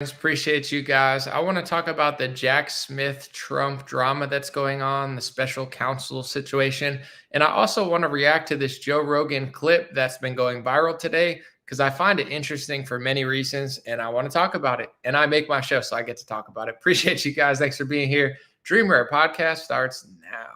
Appreciate you guys. I want to talk about the Jack Smith Trump drama that's going on, the special counsel situation. And I also want to react to this Joe Rogan clip that's been going viral today because I find it interesting for many reasons and I want to talk about it. And I make my show, so I get to talk about it. Appreciate you guys. Thanks for being here. Dream Rare Podcast starts now.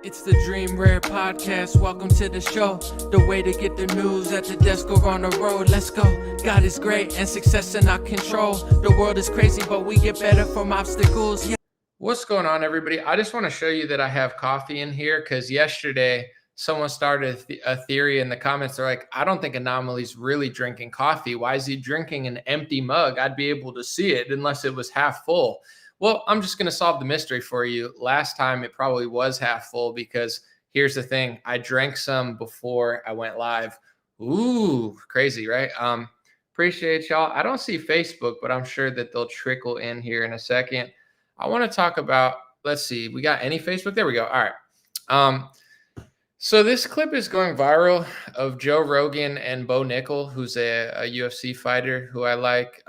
It's the Dream Rare Podcast. Welcome to the show. The way to get the news at the desk or on the road. Let's go. God is great and success in our control. The world is crazy, but we get better from obstacles. Yeah. What's going on, everybody? I just want to show you that I have coffee in here because yesterday someone started a theory in the comments. They're like, I don't think Anomaly's really drinking coffee. Why is he drinking an empty mug? I'd be able to see it unless it was half full. Well, I'm just going to solve the mystery for you. Last time it probably was half full because here's the thing. I drank some before I went live. Ooh, crazy, right? Appreciate y'all. I don't see Facebook, but I'm sure that they'll trickle in here in a second. I want to talk about, let's see, we got any Facebook? There we go. All right. So this clip is going viral of Joe Rogan and Bo Nickel, who's a UFC fighter who I like.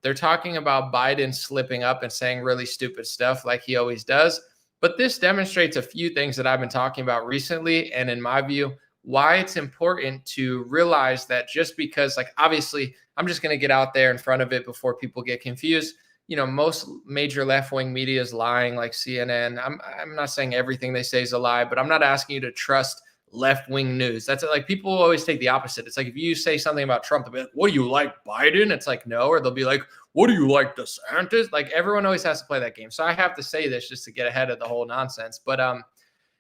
They're talking about Biden slipping up and saying really stupid stuff like he always does. But this demonstrates a few things that I've been talking about recently. And in my view, why it's important to realize that just because, like, obviously, I'm just going to get out there in front of it before people get confused. You know, most major left-wing media is lying, like CNN. I'm not saying everything they say is a lie, but I'm not asking you to trust left-wing news. That's like, people always take the opposite. It's like, if you say something about Trump, they'll be like, what do you like, Biden? It's like, no. Or they'll be like, what do you like, DeSantis? Like, everyone always has to play that game. So I have to say this just to get ahead of the whole nonsense. But,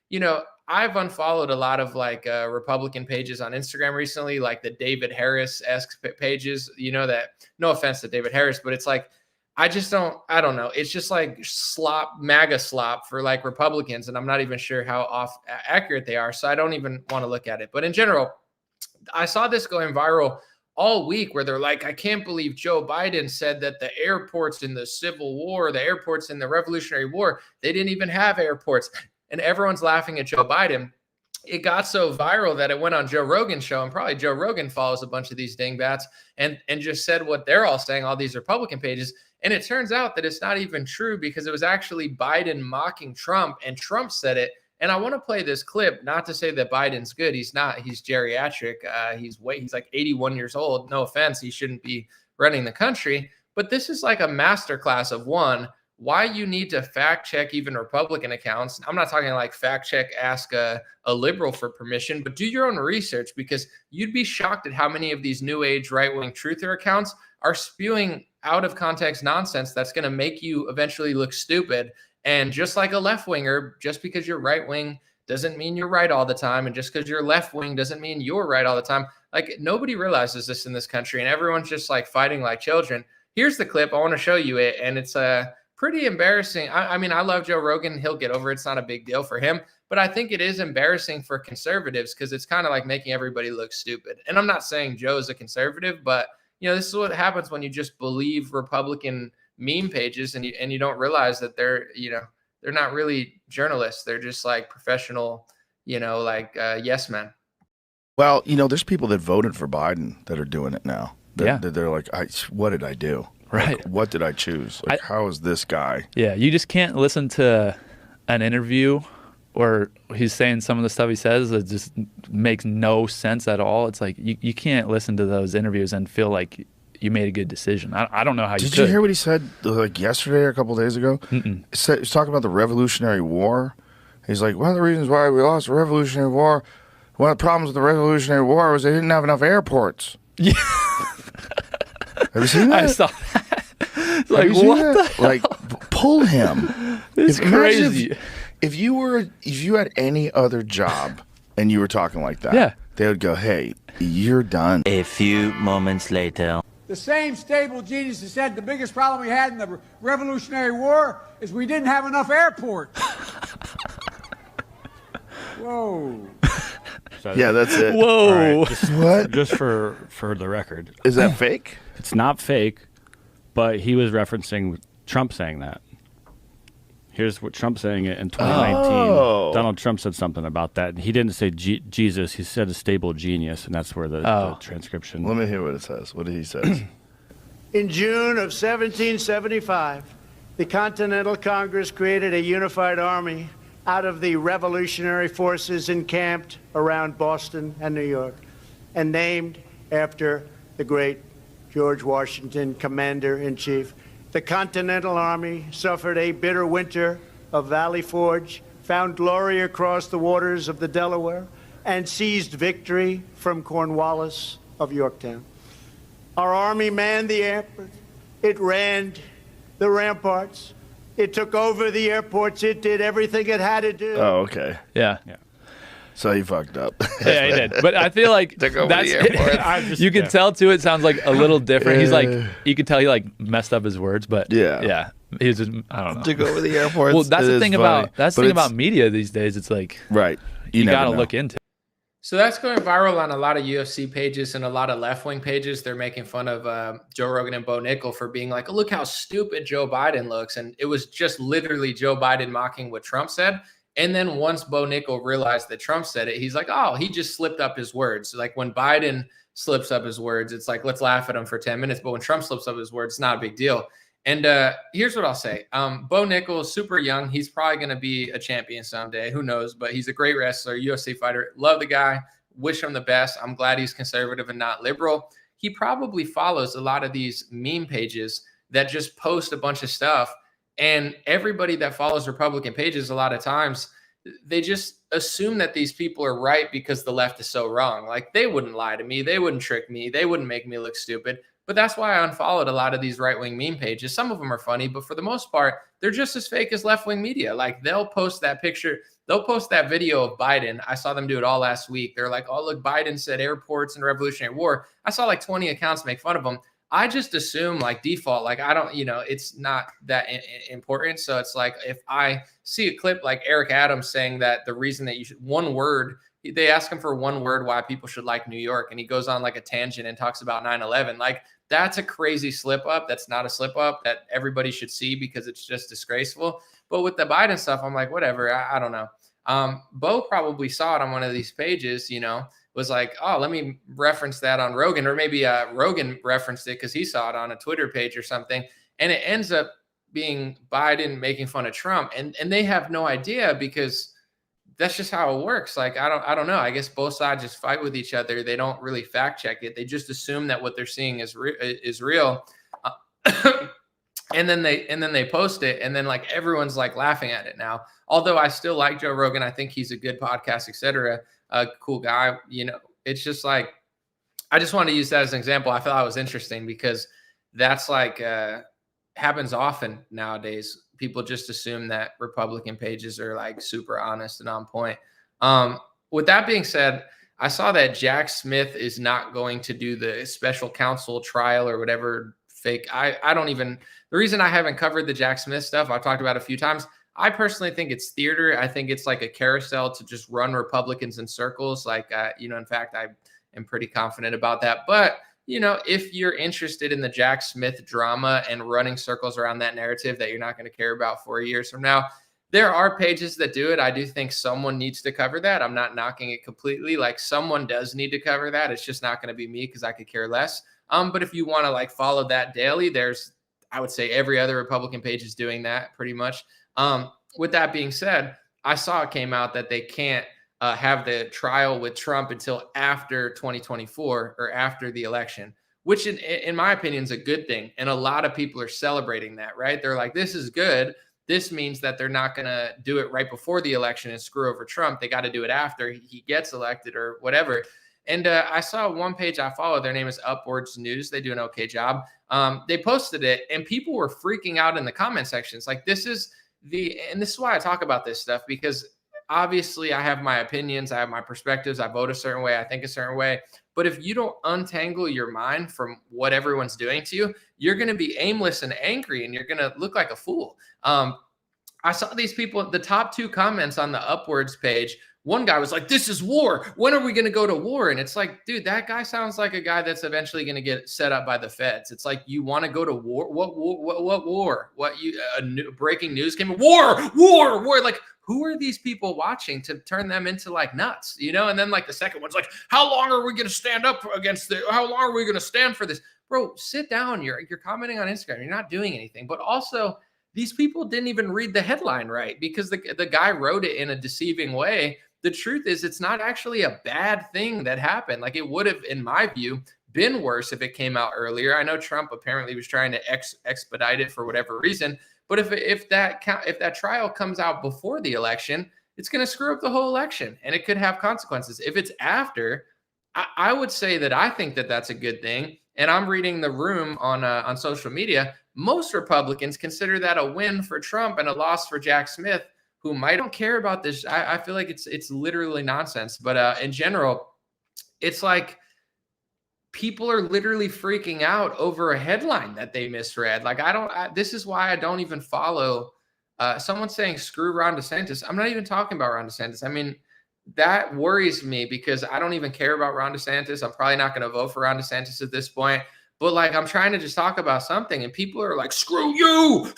you know, I've unfollowed a lot of like Republican pages on Instagram recently, like the David Harris-esque pages, you know, that, no offense to David Harris, but it's like, I don't know. It's just like MAGA slop for like Republicans. And I'm not even sure how accurate they are. So I don't even want to look at it. But in general, I saw this going viral all week where they're like, I can't believe Joe Biden said that the airports in the Civil War, the airports in the Revolutionary War, they didn't even have airports. And everyone's laughing at Joe Biden. It got so viral that it went on Joe Rogan's show, and probably Joe Rogan follows a bunch of these dingbats and just said what they're all saying, all these Republican pages. And it turns out that it's not even true because it was actually Biden mocking Trump, and Trump said it. And I want to play this clip, not to say that Biden's good. He's not. He's geriatric. He's like 81 years old. No offense. He shouldn't be running the country. But this is like a masterclass of why you need to fact check even Republican accounts. I'm not talking like fact check, ask a liberal for permission, but do your own research, because you'd be shocked at how many of these new age right-wing truther accounts are spewing out of context nonsense that's going to make you eventually look stupid. And just like a left winger, just because you're right wing doesn't mean you're right all the time. And just because you're left wing doesn't mean you're right all the time. Like, nobody realizes this in this country, and everyone's just like fighting like children. Here's the clip. I want to show you it. And it's pretty embarrassing. I mean, I love Joe Rogan. He'll get over it. It's not a big deal for him. But I think it is embarrassing for conservatives because it's kind of like making everybody look stupid. And I'm not saying Joe's a conservative, but, you know, this is what happens when you just believe Republican meme pages and you don't realize that they're not really journalists. They're just like professional, yes men. Well, there's people that voted for Biden that are doing it now. They're like, what did I do? Right. Like, what did I choose? Like, how is this guy? Yeah, you just can't listen to an interview where he's saying some of the stuff he says that just makes no sense at all. It's like you can't listen to those interviews and feel like you made a good decision. I don't know how you could. Did you hear what he said like yesterday or a couple of days ago? Mm-mm. He was talking about the Revolutionary War. He's like, one of the reasons why we lost the Revolutionary War, one of the problems with the Revolutionary War was they didn't have enough airports. Yeah. Have you seen that? I saw that. Like, what the hell? Like, pull him. It's crazy. If you had any other job and you were talking like that, yeah, they would go, hey, you're done. A few moments later. The same stable genius that said the biggest problem we had in the Revolutionary War is we didn't have enough airports. Whoa. Yeah, that's it. Whoa. Right, what? Just for the record. Is that fake? It's not fake, but he was referencing Trump saying that. Here's what Trump saying it in 2019. Oh. Donald Trump said something about that. He didn't say Jesus. He said a stable genius, and that's where the transcription. Let me hear what it says. What did he say? In June of 1775, the Continental Congress created a unified army out of the revolutionary forces encamped around Boston and New York, and named after the great George Washington, Commander-in-Chief. The Continental Army suffered a bitter winter of Valley Forge, found glory across the waters of the Delaware, and seized victory from Cornwallis of Yorktown. Our army manned the airport. It ran the ramparts. It took over the airports. It did everything it had to do. Oh, okay. Yeah. So he fucked up. Yeah, he did. But I feel like Took over the airport. you can tell too. It sounds like a little different. He's like, you could tell he like messed up his words, but yeah. He was just, I don't know. Took over the airports. Well, that's It the is thing funny. about media these days. It's like Right. you never got to know. look into. So that's going viral on a lot of UFC pages and a lot of left-wing pages. They're making fun of Joe Rogan and Bo Nickel for being like, oh, look how stupid Joe Biden looks. And it was just literally Joe Biden mocking what Trump said. And then once Bo Nickel realized that Trump said it, he's like, oh, he just slipped up his words. Like when Biden slips up his words, it's like, let's laugh at him for 10 minutes. But when Trump slips up his words, it's not a big deal. And here's what I'll say. Bo Nickel is super young. He's probably going to be a champion someday. Who knows? But he's a great wrestler, UFC fighter. Love the guy. Wish him the best. I'm glad he's conservative and not liberal. He probably follows a lot of these meme pages that just post a bunch of stuff. And everybody that follows Republican pages, a lot of times, they just assume that these people are right because the left is so wrong. Like they wouldn't lie to me. They wouldn't trick me. They wouldn't make me look stupid. But that's why I unfollowed a lot of these right-wing meme pages. Some of them are funny, but for the most part, they're just as fake as left-wing media. Like they'll post that picture. They'll post that video of Biden. I saw them do it all last week. They're like, oh, look, Biden said airports and Revolutionary War. I saw like 20 accounts make fun of them. I just assume like default, like I don't, it's not that important. So it's like if I see a clip like Eric Adams saying that the reason that you should, one word, they ask him for one word why people should like New York. And he goes on like a tangent and talks about 9/11. Like that's a crazy slip up. That's not a slip up that everybody should see because it's just disgraceful. But with the Biden stuff, I'm like, whatever. I don't know. Bo probably saw it on one of these pages, was like, oh, let me reference that on Rogan, or maybe Rogan referenced it because he saw it on a Twitter page or something. And it ends up being Biden making fun of Trump. And they have no idea because that's just how it works. Like, I don't know. I guess both sides just fight with each other. They don't really fact check it. They just assume that what they're seeing is real. And then they post it, and then like everyone's like laughing at it now. Although I still like Joe Rogan, I think he's a good podcast, etc. A cool guy. It's just like I just wanted to use that as an example. I thought it was interesting because that's like happens often nowadays. People just assume that Republican pages are like super honest and on point. With that being said, I saw that Jack Smith is not going to do the special counsel trial or whatever fake. I don't even. The reason I haven't covered the Jack Smith stuff, I've talked about a few times. I personally think it's theater. I think it's like a carousel to just run Republicans in circles. Like, in fact, I am pretty confident about that. But, if you're interested in the Jack Smith drama and running circles around that narrative that you're not going to care about 4 years from now, there are pages that do it. I do think someone needs to cover that. I'm not knocking it completely. Like someone does need to cover that. It's just not going to be me because I could care less. But if you want to like follow that daily, I would say every other Republican page is doing that pretty much. With that being said, I saw it came out that they can't have the trial with Trump until after 2024 or after the election, which in my opinion is a good thing. And a lot of people are celebrating that, right? They're like, this is good. This means that they're not going to do it right before the election and screw over Trump. They got to do it after he gets elected or whatever. And I saw one page I follow. Their name is Upwards News. They do an okay job. They posted it, and people were freaking out in the comment sections. Like this is why I talk about this stuff, because obviously I have my opinions. I have my perspectives. I vote a certain way. I think a certain way. But if you don't untangle your mind from what everyone's doing to you, you're going to be aimless and angry, and you're going to look like a fool. I saw these people, the top two comments on the Upwards page. One guy was like, this is war. When are we going to go to war? And it's like, dude, that guy sounds like a guy that's eventually going to get set up by the feds. It's like, you want to go to war? What war? Breaking news came? War. Like, who are these people watching to turn them into like nuts, And then like the second one's like, how long are we going to stand up against how long are we going to stand for this? bro, sit down. You're commenting on Instagram. You're not doing anything. But also, these people didn't even read the headline right because the guy wrote it in a deceiving way. The truth is, it's not actually a bad thing that happened. Like, it would have, in my view, been worse if it came out earlier. I know Trump apparently was trying to expedite it for whatever reason, but if that trial comes out before the election, it's going to screw up the whole election, and it could have consequences. If it's after, I would say that I think that that's a good thing. And I'm reading the room on social media. Most Republicans consider that a win for Trump and a loss for Jack Smith, whom I don't care about this. I feel like it's literally nonsense. But in general, it's like people are literally freaking out over a headline that they misread. Like, this is why I don't even follow someone saying screw Ron DeSantis. I'm not even talking about Ron DeSantis. I mean, that worries me because I don't even care about Ron DeSantis. I'm probably not going to vote for Ron DeSantis at this point. But like, I'm trying to just talk about something, and people are like, screw you,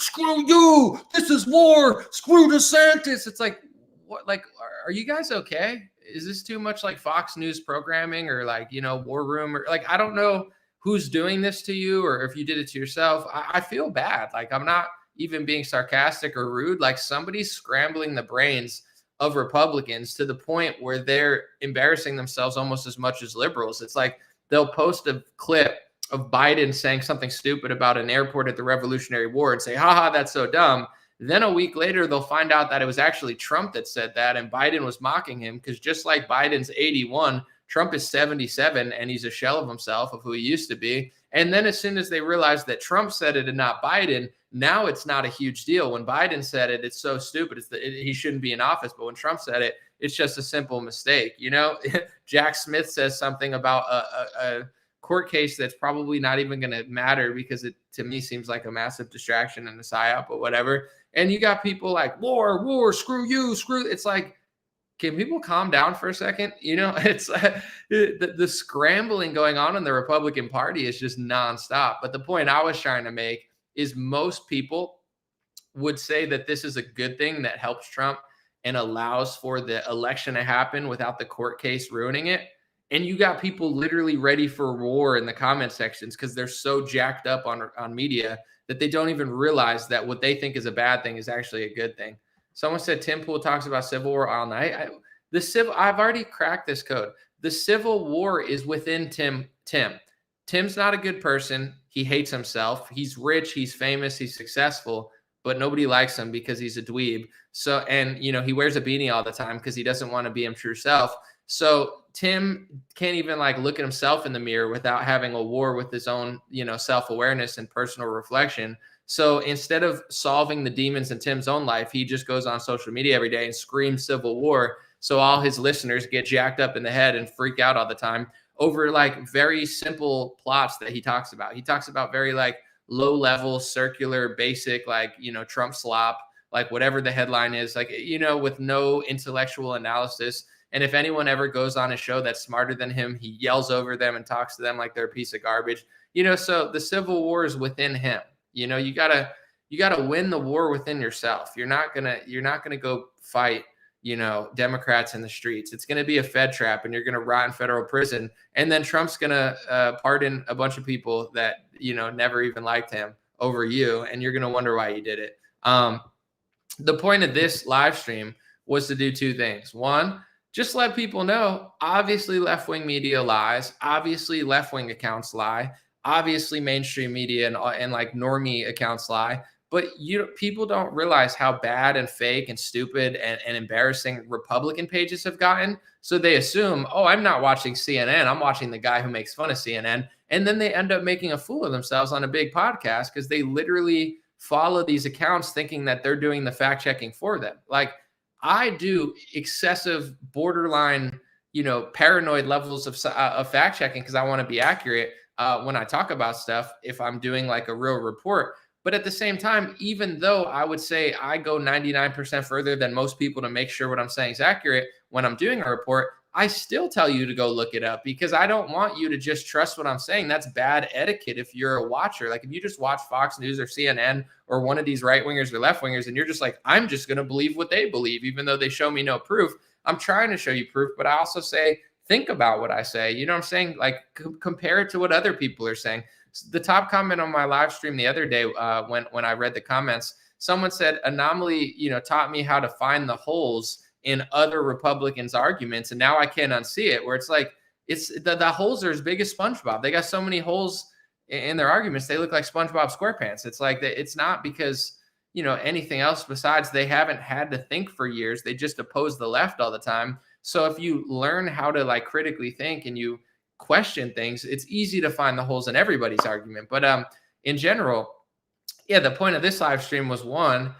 this is war, screw DeSantis. It's like, what? Like, are you guys okay? Is this too much like Fox News programming or like, War Room, or like, I don't know who's doing this to you or if you did it to yourself. I feel bad. Like, I'm not even being sarcastic or rude. Like, somebody's scrambling the brains of Republicans to the point where they're embarrassing themselves almost as much as liberals. It's like they'll post a clip of Biden saying something stupid about an airport at the Revolutionary War and say, haha, that's so dumb. Then a week later, they'll find out that it was actually Trump that said that, and Biden was mocking him because just like Biden's 81, Trump is 77, and he's a shell of himself of who he used to be. And then as soon as they realized that Trump said it and not Biden, now it's not a huge deal. When Biden said it, it's so stupid. He shouldn't be in office. But when Trump said it, it's just a simple mistake. Jack Smith says something about a court case that's probably not even going to matter because it, to me, seems like a massive distraction and a psyop, but whatever. And you got people like, war, screw you, screw. It's like, can people calm down for a second? It's the scrambling going on in the Republican Party is just nonstop. But the point I was trying to make is most people would say that this is a good thing that helps Trump and allows for the election to happen without the court case ruining it. And you got people literally ready for war in the comment sections because they're so jacked up on media that they don't even realize that what they think is a bad thing is actually a good thing. Someone said Tim Pool talks about Civil War all night. I've already cracked this code. The Civil War is within Tim. Tim's not a good person. He hates himself. He's rich. He's famous. He's successful, but nobody likes him because he's a dweeb. So, and he wears a beanie all the time because he doesn't want to be his true self. So Tim can't even like look at himself in the mirror without having a war with his own, self-awareness and personal reflection. So instead of solving the demons in Tim's own life, he just goes on social media every day and screams Civil War. So all his listeners get jacked up in the head and freak out all the time over like very simple plots that he talks about. He talks about very like low level, circular, basic, like, Trump slop, like whatever the headline is, like, with no intellectual analysis. And if anyone ever goes on a show that's smarter than him, he yells over them and talks to them like they're a piece of garbage. So the Civil War is within him. You gotta win the war within yourself. You're not gonna go fight, Democrats in the streets. It's gonna be a Fed trap, and you're gonna rot in federal prison. And then Trump's gonna pardon a bunch of people that never even liked him over you, and you're gonna wonder why you did it. The point of this live stream was to do two things. One, just let people know, obviously left-wing media lies, obviously left-wing accounts lie, obviously mainstream media and like normie accounts lie, but people don't realize how bad and fake and stupid and embarrassing Republican pages have gotten. So they assume, oh, I'm not watching CNN, I'm watching the guy who makes fun of CNN. And then they end up making a fool of themselves on a big podcast because they literally follow these accounts thinking that they're doing the fact checking for them. Like, I do excessive borderline, paranoid levels of fact checking because I want to be accurate when I talk about stuff if I'm doing like a real report. But at the same time, even though I would say I go 99% further than most people to make sure what I'm saying is accurate when I'm doing a report, I still tell you to go look it up because I don't want you to just trust what I'm saying. That's bad etiquette if you're a watcher. Like if you just watch Fox News or CNN or one of these right-wingers or left-wingers and you're just like, I'm just going to believe what they believe, even though they show me no proof. I'm trying to show you proof, but I also say, think about what I say. You know what I'm saying? Like compare it to what other people are saying. The top comment on my live stream the other day, when I read the comments, someone said Anomaly, taught me how to find the holes in other Republicans' arguments, and now I can't unsee it. Where it's like the holes are as big as SpongeBob. They got so many holes in their arguments, they look like SpongeBob SquarePants. It's like it's not because anything else besides they haven't had to think for years. They just oppose the left all the time. So if you learn how to like critically think and you question things, it's easy to find the holes in everybody's argument. But in general, yeah, the point of this live stream was one,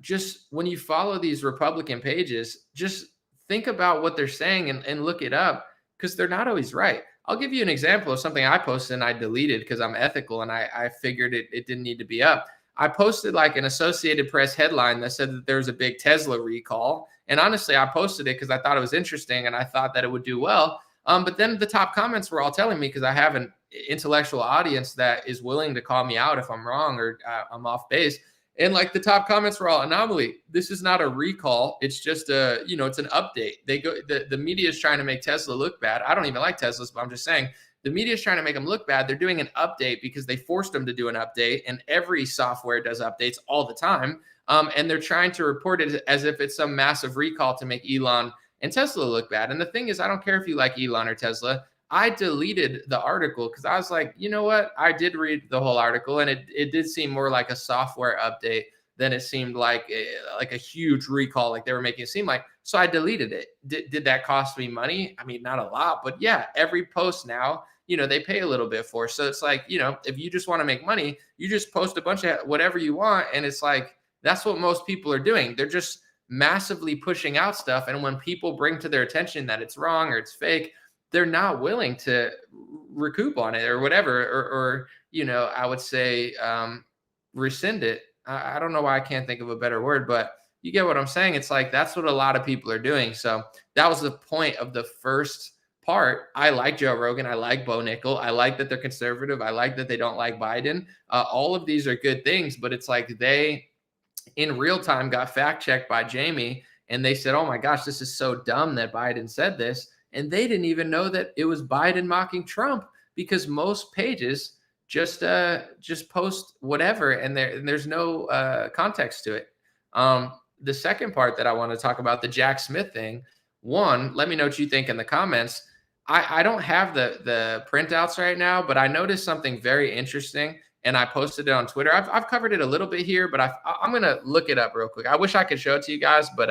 just when you follow these Republican pages, just think about what they're saying and look it up, because they're not always right. I'll give you an example of something I posted and I deleted because I'm ethical and I figured it didn't need to be up. I posted like an Associated Press headline that said that there's a big Tesla recall. And honestly, I posted it because I thought it was interesting and I thought that it would do well. But then the top comments were all telling me, because I have an intellectual audience that is willing to call me out if I'm wrong or I'm off base. And like the top comments were all, Anomaly, this is not a recall. It's just it's an update. The media is trying to make Tesla look bad. I don't even like Teslas, but I'm just saying the media is trying to make them look bad. They're doing an update because they forced them to do an update, and every software does updates all the time. And they're trying to report it as if it's some massive recall to make Elon and Tesla look bad. And the thing is, I don't care if you like Elon or Tesla. I deleted the article because I was like, you know what? I did read the whole article, and it did seem more like a software update than it seemed like a huge recall, like they were making it seem like. So I deleted it. Did that cost me money? I mean, not a lot, but yeah, every post now, they pay a little bit for. So it's like, if you just want to make money, you just post a bunch of whatever you want. And it's like, that's what most people are doing. They're just massively pushing out stuff. And when people bring to their attention that it's wrong or it's fake, they're not willing to recoup on it or whatever, or I would say rescind it. I don't know why I can't think of a better word, but you get what I'm saying. It's like, that's what a lot of people are doing. So that was the point of the first part. I like Joe Rogan. I like Bo Nickel. I like that they're conservative. I like that they don't like Biden. All of these are good things, but it's like they, in real time, got fact checked by Jamie, and they said, oh my gosh, this is so dumb that Biden said this. And they didn't even know that it was Biden mocking Trump, because most pages just post whatever, and there's no context to it. The second part that I want to talk about, the Jack Smith thing. One, let me know what you think in the comments. I don't have the printouts right now, but I noticed something very interesting, and I posted it on Twitter. I've covered it a little bit here, but I'm gonna look it up real quick. I wish I could show it to you guys, but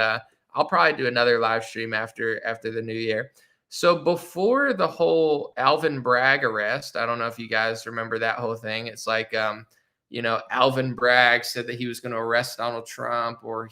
I'll probably do another live stream after the new year. So before the whole Alvin Bragg arrest, I don't know if you guys remember that whole thing. It's like, Alvin Bragg said that he was going to arrest Donald Trump, or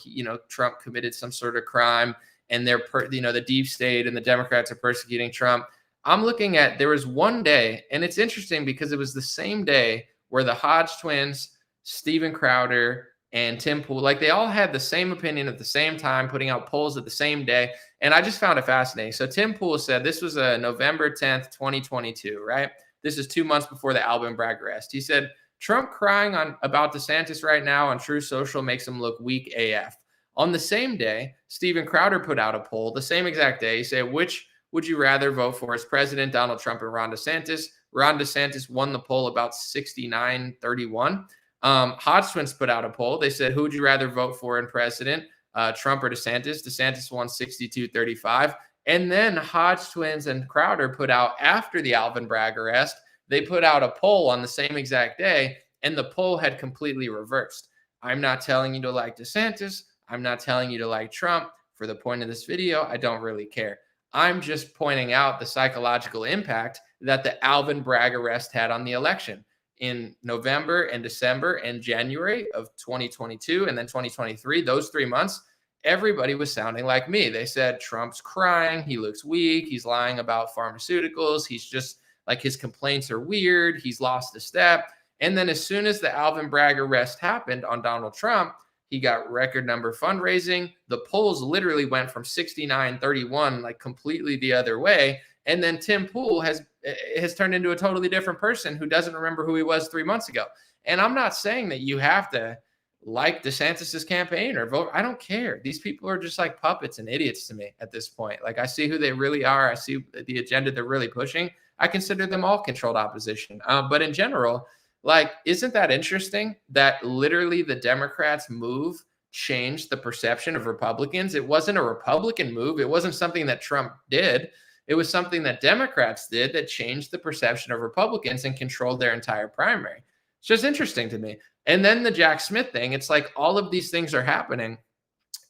Trump committed some sort of crime, and the deep state and the Democrats are persecuting Trump. I'm looking at, there was one day, and it's interesting because it was the same day where the Hodge twins, Steven Crowder, and Tim Pool, like they all had the same opinion at the same time, putting out polls at the same day. And I just found it fascinating. So Tim Pool said, this was November 10th, 2022, right? This is 2 months before the Alvin Bragg arrest. He said, Trump crying about DeSantis right now on True Social makes him look weak AF. On the same day, Steven Crowder put out a poll, the same exact day. He said, which would you rather vote for as president, Donald Trump or Ron DeSantis? Ron DeSantis won the poll about 69-31. Hodge twins put out a poll. They said, who would you rather vote for in president, Trump or DeSantis? DeSantis won 62-35. And then Hodge twins and Crowder put out, after the Alvin Bragg arrest, they put out a poll on the same exact day, and the poll had completely reversed. I'm not telling you to like DeSantis. I'm not telling you to like Trump. For the point of this video, I don't really care. I'm just pointing out the psychological impact that the Alvin Bragg arrest had on the election. In November and December and January of 2022 and then 2023, those 3 months, everybody was sounding like me. They said, Trump's crying. He looks weak. He's lying about pharmaceuticals. He's just like, his complaints are weird. He's lost a step. And then as soon as the Alvin Bragg arrest happened on Donald Trump, he got record number fundraising. The polls literally went from 69-31, like completely the other way. And then Tim Pool has turned into a totally different person who doesn't remember who he was 3 months ago. And I'm not saying that you have to like DeSantis's campaign or vote. I don't care. These people are just like puppets and idiots to me at this point. Like, I see who they really are. I see the agenda they're really pushing. I consider them all controlled opposition. But in general, like, isn't that interesting that literally the Democrats' move changed the perception of Republicans? It wasn't a Republican move. It wasn't something that Trump did. It was something that Democrats did that changed the perception of Republicans and controlled their entire primary. It's just interesting to me. And then the Jack Smith thing, it's like all of these things are happening.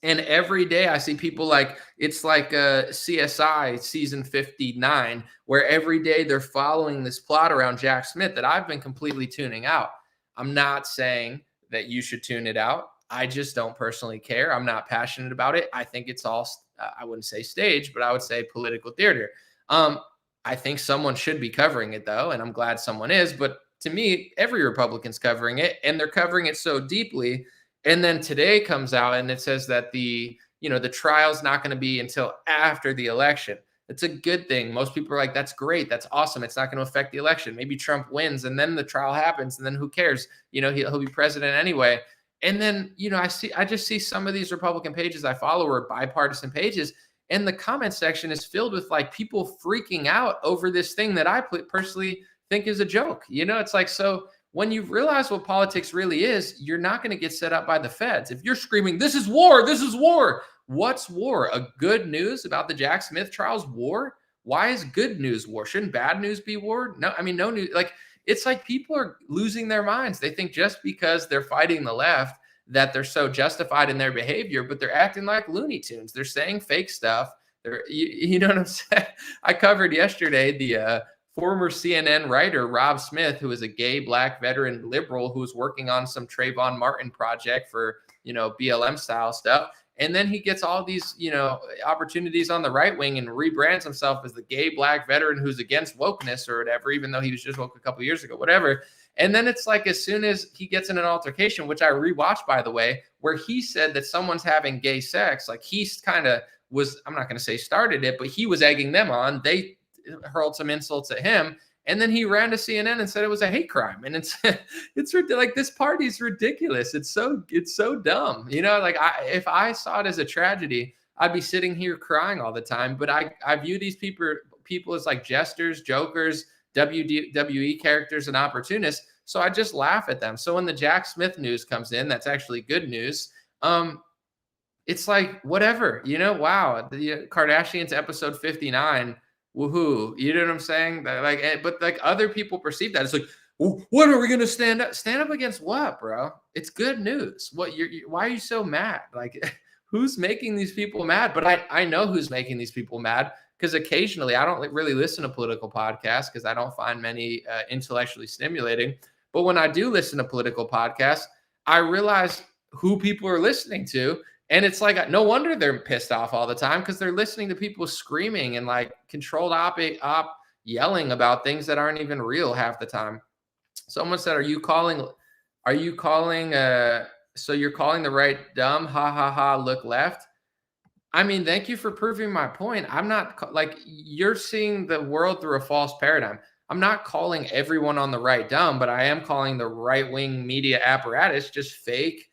And every day I see people like, it's like a CSI season 59, where every day they're following this plot around Jack Smith that I've been completely tuning out. I'm not saying that you should tune it out. I just don't personally care. I'm not passionate about it. I think it's all, I wouldn't say stage, but I would say political theater. I think someone should be covering it though, and I'm glad someone is. But to me, every Republican's covering it, and they're covering it so deeply. And then today comes out and it says that the trial's not going to be until after the election. It's a good thing. Most people are like, that's great. That's awesome. It's not going to affect the election. Maybe Trump wins and then the trial happens and then who cares? He'll be president anyway. And then, I just see some of these Republican pages I follow are bipartisan pages, and the comment section is filled with like people freaking out over this thing that I personally think is a joke. It's like, so when you realize what politics really is, you're not going to get set up by the feds. If you're screaming, this is war, this is war. What's war? A good news about the Jack Smith trials war? Why is good news war? Shouldn't bad news be war? No, I mean, no news. Like, it's like people are losing their minds. They think just because they're fighting the left that they're so justified in their behavior, but they're acting like Looney Tunes. They're saying fake stuff. You know what I'm saying? I covered yesterday the former CNN writer Rob Smith, who is a gay black veteran liberal who was working on some Trayvon Martin project for, BLM style stuff. And then he gets all these, opportunities on the right wing and rebrands himself as the gay black veteran who's against wokeness or whatever, even though he was just woke a couple of years ago, whatever. And then it's like, as soon as he gets in an altercation, which I rewatched, by the way, where he said that someone's having gay sex, like he's kind of was, I'm not going to say started it, but he was egging them on. They hurled some insults at him, and then he ran to CNN and said it was a hate crime. And it's like, this party's ridiculous. It's so dumb. Like if I saw it as a tragedy, I'd be sitting here crying all the time. But I view these people as like jesters, jokers, WWE characters, and opportunists. So I just laugh at them. So when the Jack Smith news comes in, that's actually good news. It's like, whatever, wow, the Kardashians episode 59. Woohoo. You know what I'm saying? But other people perceive that. It's like, what are we going to stand up? Stand up against what, bro? It's good news. Why are you so mad? Like, who's making these people mad? But I know who's making these people mad, because occasionally I don't really listen to political podcasts because I don't find many intellectually stimulating. But when I do listen to political podcasts, I realize who people are listening to. And it's like, no wonder they're pissed off all the time, because they're listening to people screaming and like controlled op yelling about things that aren't even real half the time. Someone said, so you're calling the right dumb? Ha ha ha, look left. I mean, thank you for proving my point. I'm not like, you're seeing the world through a false paradigm. I'm not calling everyone on the right dumb, but I am calling the right-wing media apparatus just fake.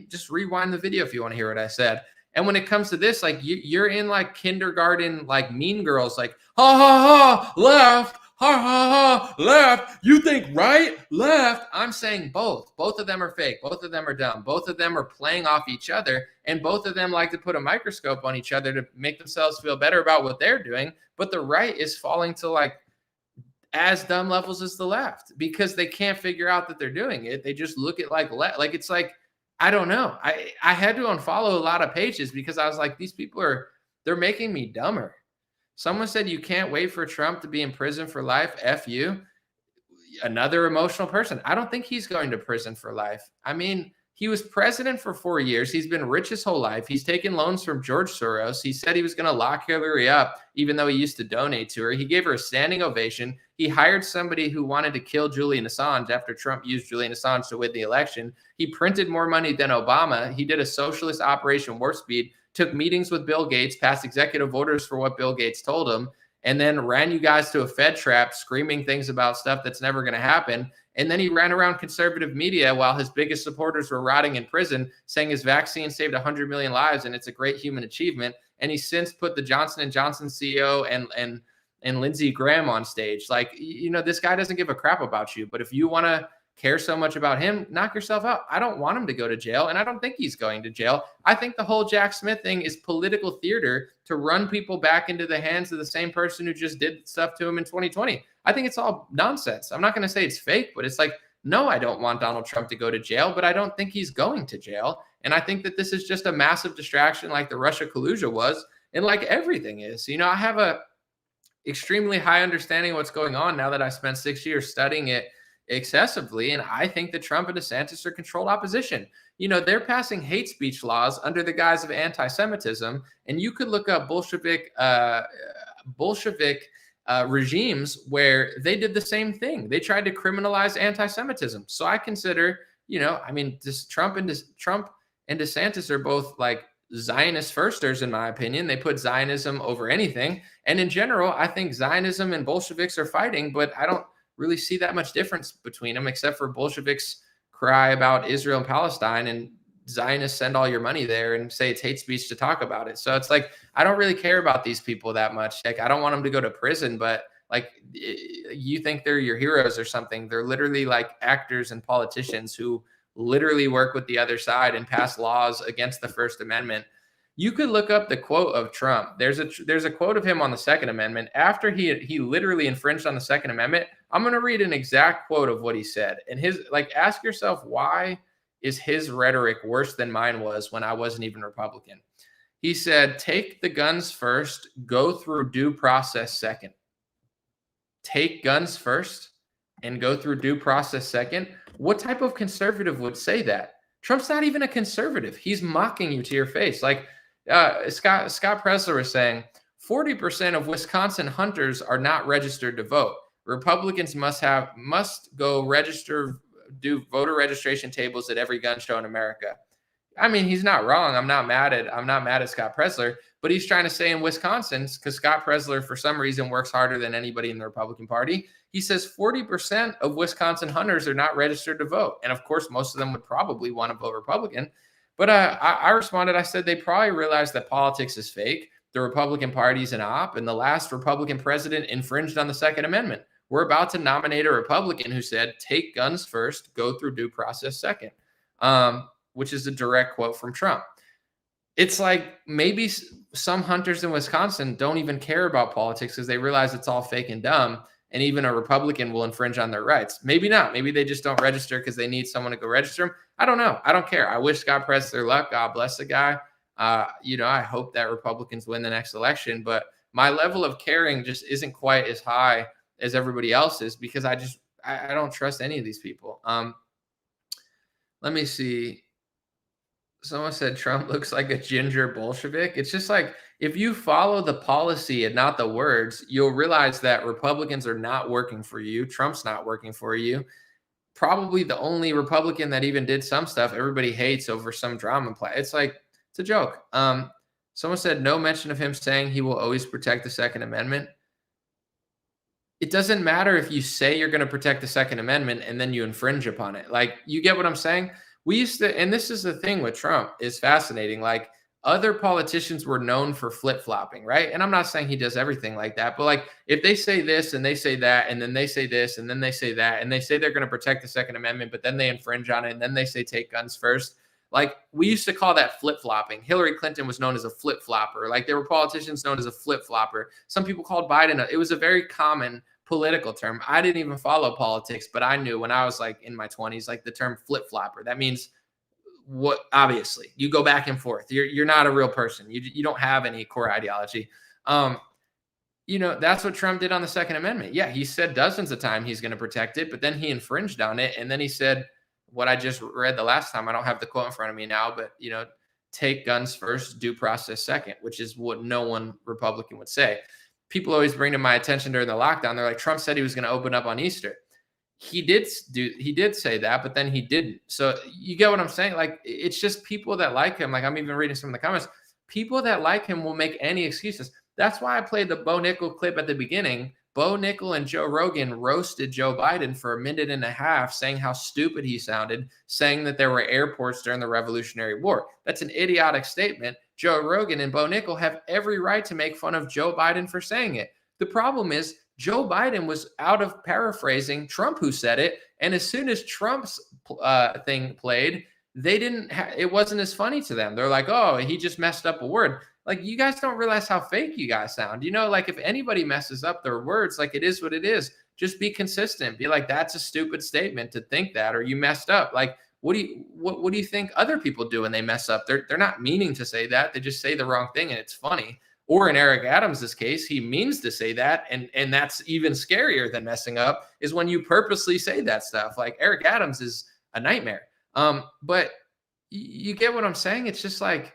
Just rewind the video if you want to hear what I said. And when it comes to this, like you're in like kindergarten, like Mean Girls, like ha ha ha left, ha ha ha left. You think right, left. I'm saying both. Both of them are fake. Both of them are dumb. Both of them are playing off each other, and both of them like to put a microscope on each other to make themselves feel better about what they're doing. But the right is falling to like as dumb levels as the left, because they can't figure out that they're doing it. They just look at like it's like, I don't know. I had to unfollow a lot of pages because I was like, these people they're making me dumber. Someone said you can't wait for Trump to be in prison for life. F you. Another emotional person. I don't think he's going to prison for life. I mean, he was president for 4 years. He's been rich his whole life. He's taken loans from George Soros. He said he was going to lock Hillary up, even though he used to donate to her. He gave her a standing ovation. He hired somebody who wanted to kill Julian Assange after Trump used Julian Assange to win the election. He printed more money than Obama. He did a socialist Operation Warp Speed, took meetings with Bill Gates, passed executive orders for what Bill Gates told him, and then ran you guys to a Fed trap, screaming things about stuff that's never going to happen. And then he ran around conservative media while his biggest supporters were rotting in prison, saying his vaccine saved 100 million lives and it's a great human achievement. And he's since put the Johnson & Johnson CEO and and Lindsey Graham on stage. Like, this guy doesn't give a crap about you. But if you want to care so much about him, knock yourself out. I don't want him to go to jail, and I don't think he's going to jail. I think the whole Jack Smith thing is political theater to run people back into the hands of the same person who just did stuff to him in 2020. I think it's all nonsense. I'm not going to say it's fake, but it's like, no, I don't want Donald Trump to go to jail, but I don't think he's going to jail. And I think that this is just a massive distraction like the Russia collusion was, and like everything is. I have a extremely high understanding of what's going on now that I spent 6 years studying it excessively. And I think that Trump and DeSantis are controlled opposition. They're passing hate speech laws under the guise of anti-Semitism. And you could look up Bolshevik regimes where they did the same thing. They tried to criminalize anti-Semitism. So I consider, Trump and DeSantis are both like Zionist firsters, in my opinion. They put Zionism over anything. And in general, I think Zionism and Bolsheviks are fighting, but I don't really see that much difference between them, except for Bolsheviks cry about Israel and Palestine, and Zionists send all your money there and say it's hate speech to talk about it. So it's like, I don't really care about these people that much. Like, I don't want them to go to prison, but like, you think they're your heroes or something. They're literally like actors and politicians who literally work with the other side and pass laws against the First Amendment. You could look up the quote of Trump. There's a quote of him on the Second Amendment after he literally infringed on the Second Amendment. I'm going to read an exact quote of what he said. And ask yourself, why is his rhetoric worse than mine was when I wasn't even Republican? He said, take the guns first, go through due process second. Take guns first and go through due process second. What type of conservative would say that? Trump's not even a conservative. He's mocking you to your face. Like Scott Presler was saying, 40% of Wisconsin hunters are not registered to vote. Republicans must go do voter registration tables at every gun show in America. I mean, he's not wrong. I'm not mad at Scott Presler, but he's trying to say in Wisconsin, because Scott Presler, for some reason, works harder than anybody in the Republican Party. He says 40% of Wisconsin hunters are not registered to vote. And of course, most of them would probably want to vote Republican. But I responded, I said, they probably realize that politics is fake. The Republican Party's an op, and the last Republican president infringed on the Second Amendment. We're about to nominate a Republican who said, take guns first, go through due process second, which is a direct quote from Trump. It's like maybe some hunters in Wisconsin don't even care about politics because they realize it's all fake and dumb, and even a Republican will infringe on their rights. Maybe not. Maybe they just don't register because they need someone to go register them. I don't know. I don't care. I wish Scott Presler luck. God bless the guy. I hope that Republicans win the next election, but my level of caring just isn't quite as high as everybody else's because I don't trust any of these people. Let me see. Someone said Trump looks like a ginger Bolshevik. It's just like, if you follow the policy and not the words, you'll realize that Republicans are not working for you. Trump's not working for you. Probably the only Republican that even did some stuff everybody hates over some drama play. It's like, it's a joke. Someone said no mention of him saying he will always protect the Second Amendment. It doesn't matter if you say you're going to protect the Second Amendment and then you infringe upon it. Like, you get what I'm saying? We used to, and this is the thing with Trump, is fascinating. Like, other politicians were known for flip-flopping, right? And I'm not saying he does everything like that, but like, if they say this and they say that, and then they say this and then they say that, and they say they're going to protect the Second Amendment, but then they infringe on it, and then they say take guns first. Like, we used to call that flip-flopping. Hillary Clinton was known as a flip-flopper. Like, there were politicians known as a flip-flopper. Some people called Biden, it was a very common political term. I didn't even follow politics, but I knew when I was like in my 20s, like the term flip-flopper, that means what? Obviously you go back and forth. You're not a real person. You don't have any core ideology. That's what Trump did on the Second Amendment. Yeah, he said dozens of times he's going to protect it, but then he infringed on it. And then he said what I just read the last time. I don't have the quote in front of me now, but take guns first, due process second, which is what no one Republican would say. People always bring to my attention during the lockdown. They're like, Trump said he was going to open up on Easter. He did say that, but then he didn't. So you get what I'm saying? Like, it's just people that like him. Like, I'm even reading some of the comments. People that like him will make any excuses. That's why I played the Bo Nickel clip at the beginning. Bo Nickel and Joe Rogan roasted Joe Biden for a minute and a half, saying how stupid he sounded, saying that there were airports during the Revolutionary War. That's an idiotic statement. Joe Rogan and Bo Nickel have every right to make fun of Joe Biden for saying it. The problem is Joe Biden was out of paraphrasing Trump who said it. And as soon as Trump's thing played, they didn't, it wasn't as funny to them. They're like, oh, he just messed up a word. Like, you guys don't realize how fake you guys sound. You know, like if anybody messes up their words, like it is what it is. Just be consistent. Be like, that's a stupid statement to think that, or you messed up. Like, what do you think other people do when they mess up? They're not meaning to say that. They just say the wrong thing and it's funny. Or in Eric Adams's case, he means to say that, and that's even scarier than messing up, is when you purposely say that stuff. Like Eric Adams is a nightmare. But you get what I'm saying? It's just like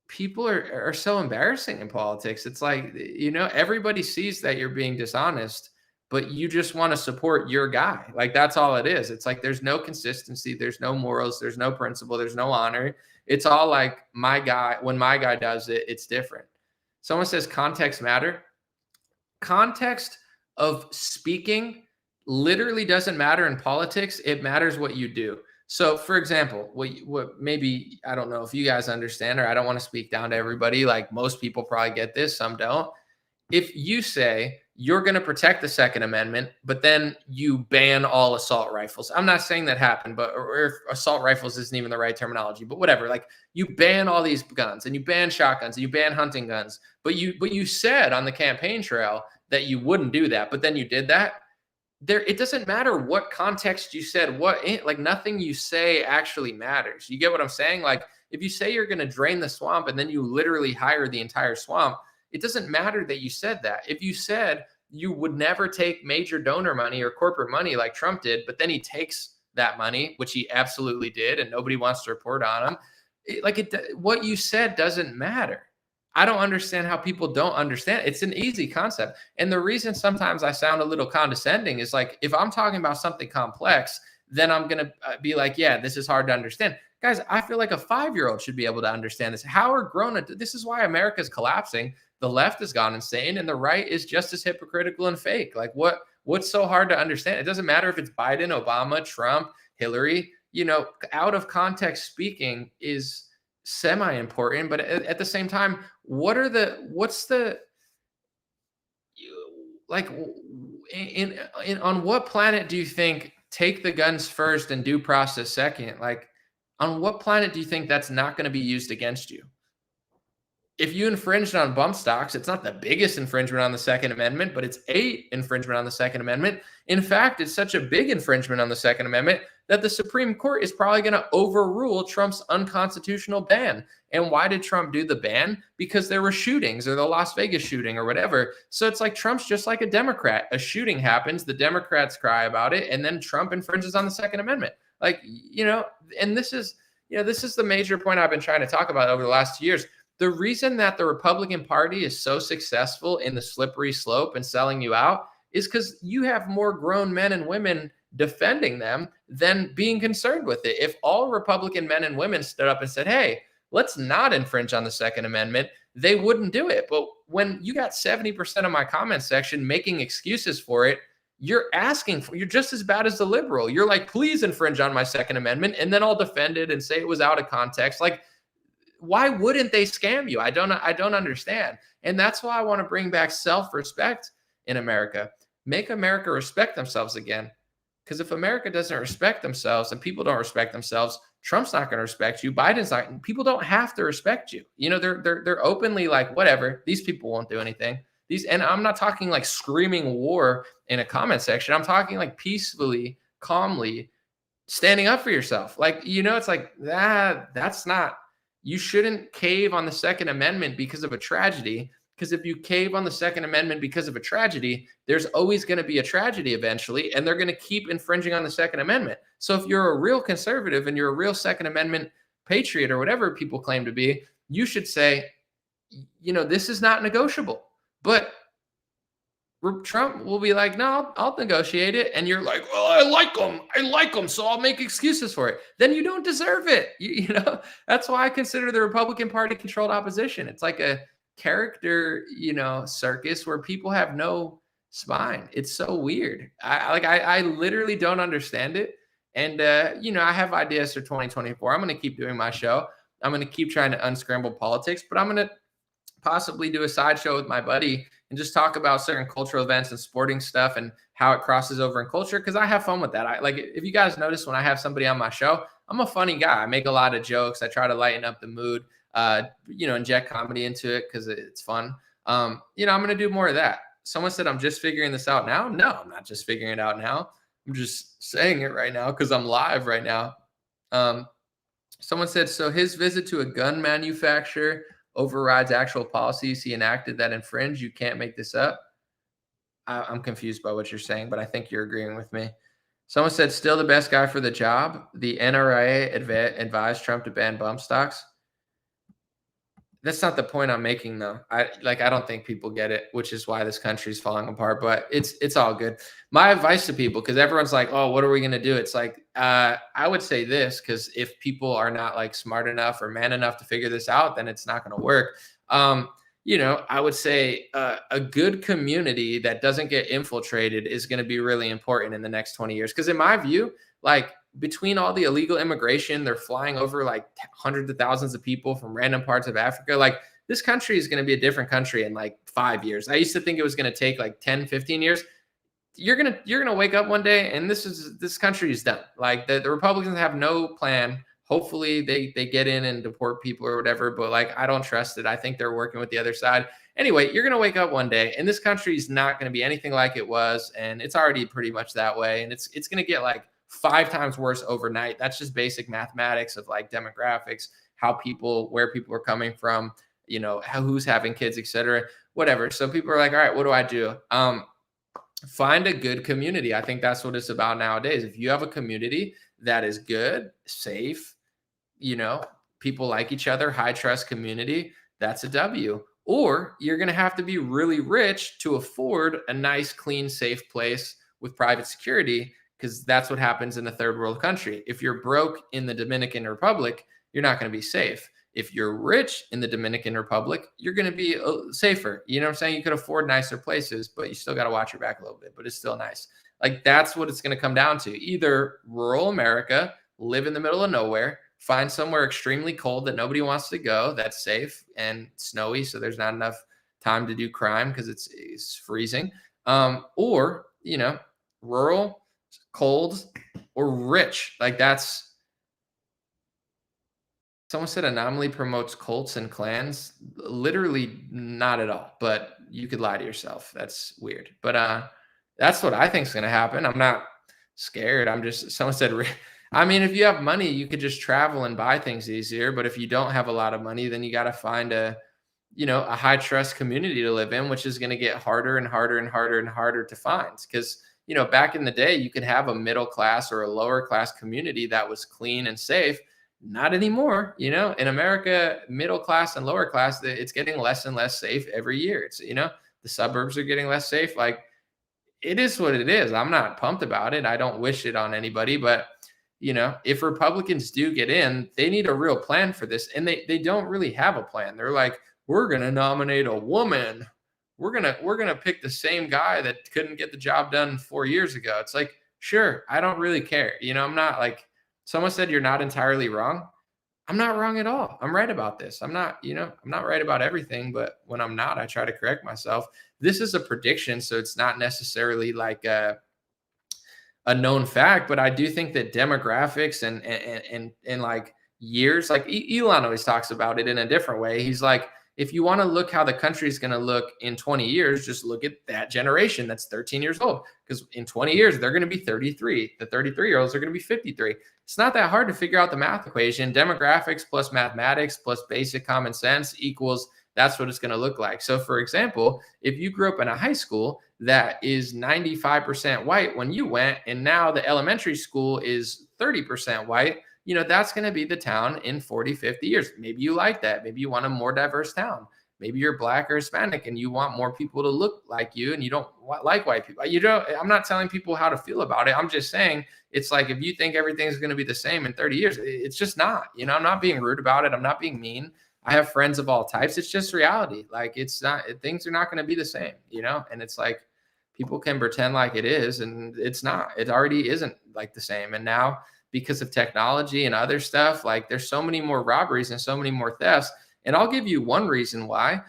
people are so embarrassing in politics. It's like, you know, everybody sees that you're being dishonest, but you just want to support your guy. Like, that's all it is. It's like, there's no consistency. There's no morals. There's no principle. There's no honor. It's all like my guy, when my guy does it, it's different. Someone says context matter. Context of speaking literally doesn't matter in politics. It matters what you do. So, for example, what maybe, I don't know if you guys understand, or I don't want to speak down to everybody. Like, most people probably get this, some don't. If you say you're going to protect the Second Amendment, but then you ban all assault rifles. I'm not saying that happened, but or if assault rifles isn't even the right terminology, but whatever. Like, you ban all these guns and you ban shotguns and you ban hunting guns, but you said on the campaign trail that you wouldn't do that, but then you did that. It doesn't matter what context you said, like nothing you say actually matters. You get what I'm saying? Like, if you say you're going to drain the swamp and then you literally hire the entire swamp, it doesn't matter that you said that. If you said you would never take major donor money or corporate money like Trump did, but then he takes that money, which he absolutely did, and nobody wants to report on him, what you said doesn't matter. I don't understand how people don't understand. It's an easy concept. And the reason sometimes I sound a little condescending is like, if I'm talking about something complex, then I'm going to be like, yeah, this is hard to understand. Guys, I feel like a 5-year-old should be able to understand this. How are this is why America is collapsing. The left has gone insane and the right is just as hypocritical and fake. Like, what's so hard to understand? It doesn't matter if it's Biden, Obama, Trump, Hillary. You know, out of context speaking is semi-important, but at the same time, on what planet do you think take the guns first and due process second? Like, on what planet do you think that's not going to be used against you? If you infringed on bump stocks, it's not the biggest infringement on the Second Amendment, but it's a infringement on the Second Amendment. In fact, it's such a big infringement on the Second Amendment that the Supreme Court is probably going to overrule Trump's unconstitutional ban. And why did Trump do the ban? Because there were shootings, or the Las Vegas shooting or whatever. So it's like Trump's just like a Democrat. A shooting happens, the Democrats cry about it, and then Trump infringes on the Second Amendment. Like, you know, and this is the major point I've been trying to talk about over the last 2 years. The reason that the Republican Party is so successful in the slippery slope and selling you out is because you have more grown men and women defending them than being concerned with it. If all Republican men and women stood up and said, hey, let's not infringe on the Second Amendment, they wouldn't do it. But when you got 70% of my comment section making excuses for it, you're just as bad as the liberal. You're like, please infringe on my Second Amendment, and then I'll defend it and say it was out of context. Like, why wouldn't they scam you? I don't understand. And that's why I want to bring back self-respect in America. Make America respect themselves again. Because if America doesn't respect themselves and people don't respect themselves, Trump's not going to respect you. Biden's not. People don't have to respect you. You know, they're openly like, whatever, these people won't do anything. And I'm not talking like screaming war in a comment section. I'm talking like peacefully, calmly standing up for yourself. Like, you know, it's like that's not. You shouldn't cave on the Second Amendment because of a tragedy, because if you cave on the Second Amendment because of a tragedy, there's always going to be a tragedy eventually, and they're going to keep infringing on the Second Amendment. So if you're a real conservative and you're a real Second Amendment patriot or whatever people claim to be, you should say, you know, this is not negotiable. But Trump will be like, no, I'll negotiate it. And you're like, well, I like him, so I'll make excuses for it. Then you don't deserve it. You know, that's why I consider the Republican Party controlled opposition. It's like a character, you know, circus where people have no spine. It's so weird. I literally don't understand it. And, you know, I have ideas for 2024. I'm going to keep doing my show. I'm going to keep trying to unscramble politics, but I'm going to possibly do a sideshow with my buddy and just talk about certain cultural events and sporting stuff and how it crosses over in culture. Cause I have fun with that. I like, if you guys notice when I have somebody on my show, I'm a funny guy. I make a lot of jokes. I try to lighten up the mood, inject comedy into it cause it's fun. I'm going to do more of that. Someone said, I'm just figuring this out now. No, I'm not just figuring it out now. I'm just saying it right now because I'm live right now. Someone said, so his visit to a gun manufacturer overrides actual policies he enacted that infringe. You can't make this up. I'm confused by what you're saying, but I think you're agreeing with me. Someone said, still the best guy for the job. The NRA advised Trump to ban bump stocks. That's not the point I'm making, though. I don't think people get it, which is why this country is falling apart. But it's all good. My advice to people, because everyone's like, "Oh, what are we gonna do?" It's like I would say this, because if people are not like smart enough or man enough to figure this out, then it's not gonna work. I would say a good community that doesn't get infiltrated is going to be really important in the next 20 years. Because in my view, like between all the illegal immigration, they're flying over like hundreds of thousands of people from random parts of Africa. Like this country is going to be a different country in like 5 years. I used to think it was going to take like 10, 15 years. You're going to wake up one day and this country is done. Like the Republicans have no plan. Hopefully they get in and deport people or whatever, but like, I don't trust it. I think they're working with the other side. Anyway, you're going to wake up one day and this country is not going to be anything like it was. And it's already pretty much that way. And it's going to get like 5 times worse overnight. That's just basic mathematics of like demographics, where people are coming from, who's having kids, et cetera, whatever. So people are like, all right, what do I do? Find a good community. I think that's what it's about nowadays. If you have a community that is good, safe, people like each other, high trust community, that's a W. Or you're going to have to be really rich to afford a nice, clean, safe place with private security, because that's what happens in a third world country. If you're broke in the Dominican Republic, you're not going to be safe. If you're rich in the Dominican Republic, you're going to be safer. You know what I'm saying? You could afford nicer places, but you still got to watch your back a little bit, but it's still nice. Like that's what it's going to come down to. Either rural America, live in the middle of nowhere, find somewhere extremely cold that nobody wants to go, that's safe and snowy, so there's not enough time to do crime because it's freezing. Or, rural, cold, or rich. Like that's, someone said anomaly promotes cults and clans. Literally not at all, but you could lie to yourself. That's weird. But that's what I think is going to happen. I'm not scared. Someone said, I mean, if you have money, you could just travel and buy things easier. But if you don't have a lot of money, then you got to find a high trust community to live in, which is going to get harder and harder and harder and harder to find. Because, back in the day, you could have a middle class or a lower class community that was clean and safe. Not anymore. In America, middle class and lower class, it's getting less and less safe every year. It's, the suburbs are getting less safe. Like it is what it is. I'm not pumped about it. I don't wish it on anybody, but if Republicans do get in, they need a real plan for this. And they don't really have a plan. They're like, we're going to nominate a woman. We're going to pick the same guy that couldn't get the job done 4 years ago. It's like, sure, I don't really care. I'm not like, someone said you're not entirely wrong. I'm not wrong at all. I'm right about this. I'm not right about everything, but when I'm not, I try to correct myself. This is a prediction, so it's not necessarily like a known fact, but I do think that demographics and like years, like Elon always talks about it in a different way. He's like, if you want to look how the country is going to look in 20 years, just look at that generation that's 13 years old. Because in 20 years, they're going to be 33. The 33-year-olds are going to be 53. It's not that hard to figure out the math equation. Demographics plus mathematics plus basic common sense equals, that's what it's going to look like. So for example, if you grew up in a high school that is 95% white when you went, and now the elementary school is 30% white, that's going to be the town in 40, 50 years. Maybe you like that. Maybe you want a more diverse town. Maybe you're Black or Hispanic and you want more people to look like you and you don't like white people. I'm not telling people how to feel about it. I'm just saying it's like, if you think everything's going to be the same in 30 years, it's just not. I'm not being rude about it. I'm not being mean. I have friends of all types. It's just reality. Like it's not, things are not going to be the same, and it's like people can pretend like it is, and it's not. It already isn't like the same. And now, because of technology and other stuff, like there's so many more robberies and so many more thefts. And I'll give you one reason why.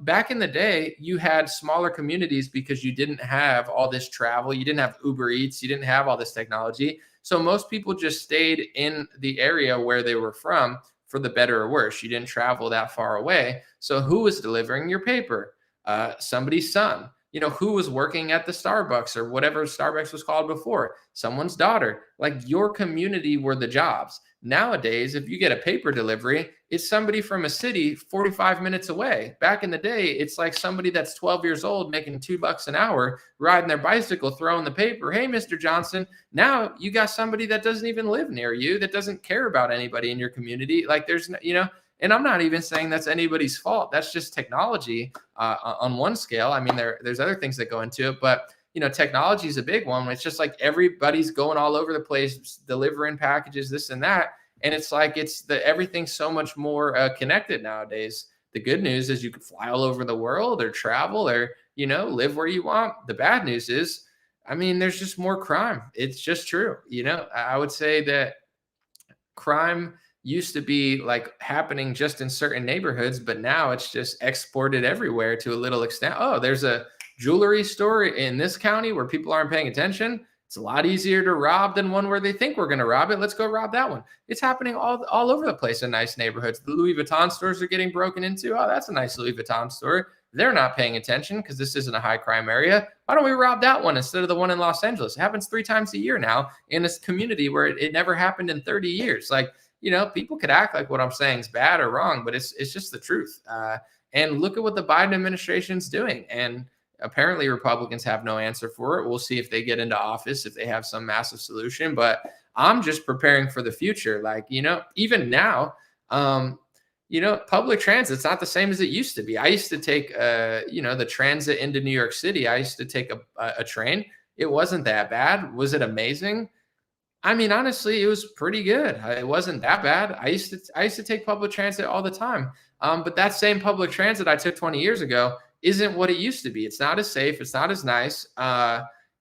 Back in the day, you had smaller communities because you didn't have all this travel. You didn't have Uber Eats. You didn't have all this technology. So most people just stayed in the area where they were from for the better or worse. You didn't travel that far away. So who was delivering your paper? Somebody's son. You know, who was working at the Starbucks or whatever Starbucks was called before? Someone's daughter. Like, your community were the jobs. Nowadays, if you get a paper delivery, it's somebody from a city 45 minutes away. Back in the day, it's like somebody that's 12 years old making $2 an hour, riding their bicycle, throwing the paper. Hey, Mr. Johnson. Now you got somebody that doesn't even live near you, that doesn't care about anybody in your community. Like, there's, you know, and I'm not even saying that's anybody's fault. That's just technology on one scale. I mean, there's other things that go into it, but you know, technology is a big one. It's just like everybody's going all over the place, delivering packages, this and that. And it's like, everything's so much more connected nowadays. The good news is you can fly all over the world or travel or, you know, live where you want. The bad news is, I mean, there's just more crime. It's just true. You know, I would say that crime used to be like happening just in certain neighborhoods, but now it's just exported everywhere to a little extent. Oh, there's a jewelry store in this county where people aren't paying attention. It's a lot easier to rob than one where they think we're going to rob it. Let's go rob that one. It's happening all over the place in nice neighborhoods. The Louis Vuitton stores are getting broken into. Oh, that's a nice Louis Vuitton store. They're not paying attention because this isn't a high crime area. Why don't we rob that one instead of the one in Los Angeles? It happens 3 times a year now in this community where it never happened in 30 years. Like, you know, people could act like what I'm saying is bad or wrong, but it's just the truth. And look at what the Biden administration's doing. And apparently Republicans have no answer for it. We'll see if they get into office, if they have some massive solution. But I'm just preparing for the future. Like, you know, even now, you know, public transit's not the same as it used to be. I used to take, you know, the transit into New York City. I used to take a train. It wasn't that bad. Was it amazing? I mean, honestly, it was pretty good. It wasn't that bad. I used to take public transit all the time. But that same public transit I took 20 years ago isn't what it used to be. It's not as safe. It's not as nice.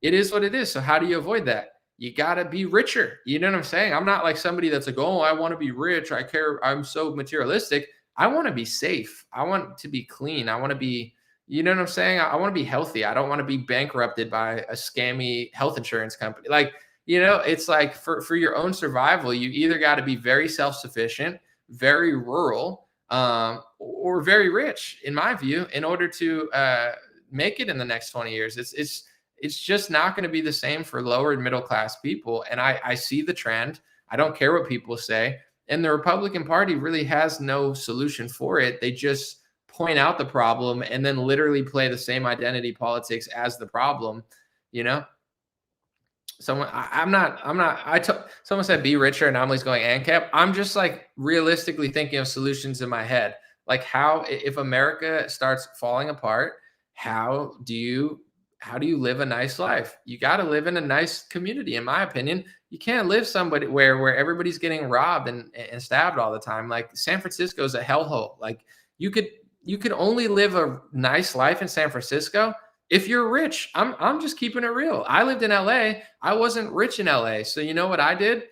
It is what it is. So how do you avoid that? You got to be richer. You know what I'm saying? I'm not like somebody that's like, oh, I want to be rich. I'm so materialistic. I want to be safe. I want to be clean. I want to be, you know what I'm saying? I want to be healthy. I don't want to be bankrupted by a scammy health insurance company. Like, you know, it's like for your own survival, you either got to be very self-sufficient, very rural, or very rich, in my view, in order to make it in the next 20 years. It's just not going to be the same for lower and middle class people. And I see the trend. I don't care what people say. And the Republican Party really has no solution for it. They just point out the problem and then literally play the same identity politics as the problem, you know? Someone said be richer and I'm always going ANCAP. I'm just like realistically thinking of solutions in my head. Like, how, if America starts falling apart, how do you live a nice life? You got to live in a nice community, in my opinion. You can't live where everybody's getting robbed and stabbed all the time. Like, San Francisco is a hellhole. Like, you could only live a nice life in San Francisco if you're rich. I'm just keeping it real. I lived in LA. I wasn't rich in LA. So you know what I did?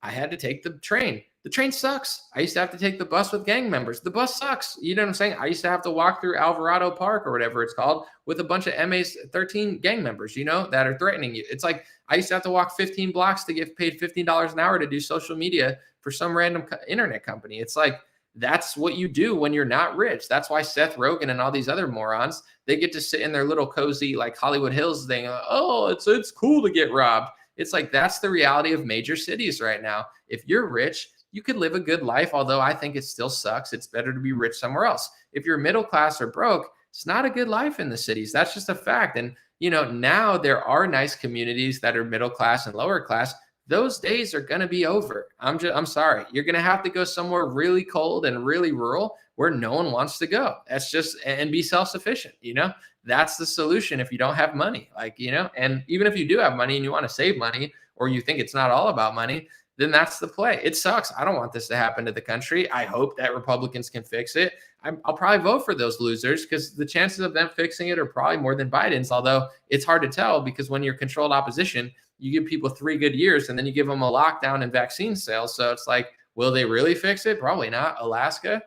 I had to take the train. The train sucks. I used to have to take the bus with gang members. The bus sucks. You know what I'm saying? I used to have to walk through Alvarado Park or whatever it's called with a bunch of MA-13 gang members, you know, that are threatening you. It's like I used to have to walk 15 blocks to get paid $15 an hour to do social media for some random internet company. It's like, that's what you do when you're not rich. That's why Seth Rogan and all these other morons, they get to sit in their little cozy, like Hollywood Hills thing. Oh, it's cool to get robbed. It's like, that's the reality of major cities right now. If you're rich, you could live a good life, although I think it still sucks. It's better to be rich somewhere else. If you're middle class or broke, it's not a good life in the cities. That's just a fact. And, you know, now there are nice communities that are middle class and lower class. Those days are going to be over. I'm sorry. You're going to have to go somewhere really cold and really rural where no one wants to go. That's just, and be self-sufficient, you know, that's the solution if you don't have money, like, you know, and even if you do have money and you want to save money, or you think it's not all about money, then that's the play. It sucks. I don't want this to happen to the country. I hope that Republicans can fix it. I'll probably vote for those losers because the chances of them fixing it are probably more than Biden's, although it's hard to tell because when you're controlled opposition, you give people 3 good years and then you give them a lockdown and vaccine sales. So it's like, will they really fix it? Probably not. Alaska,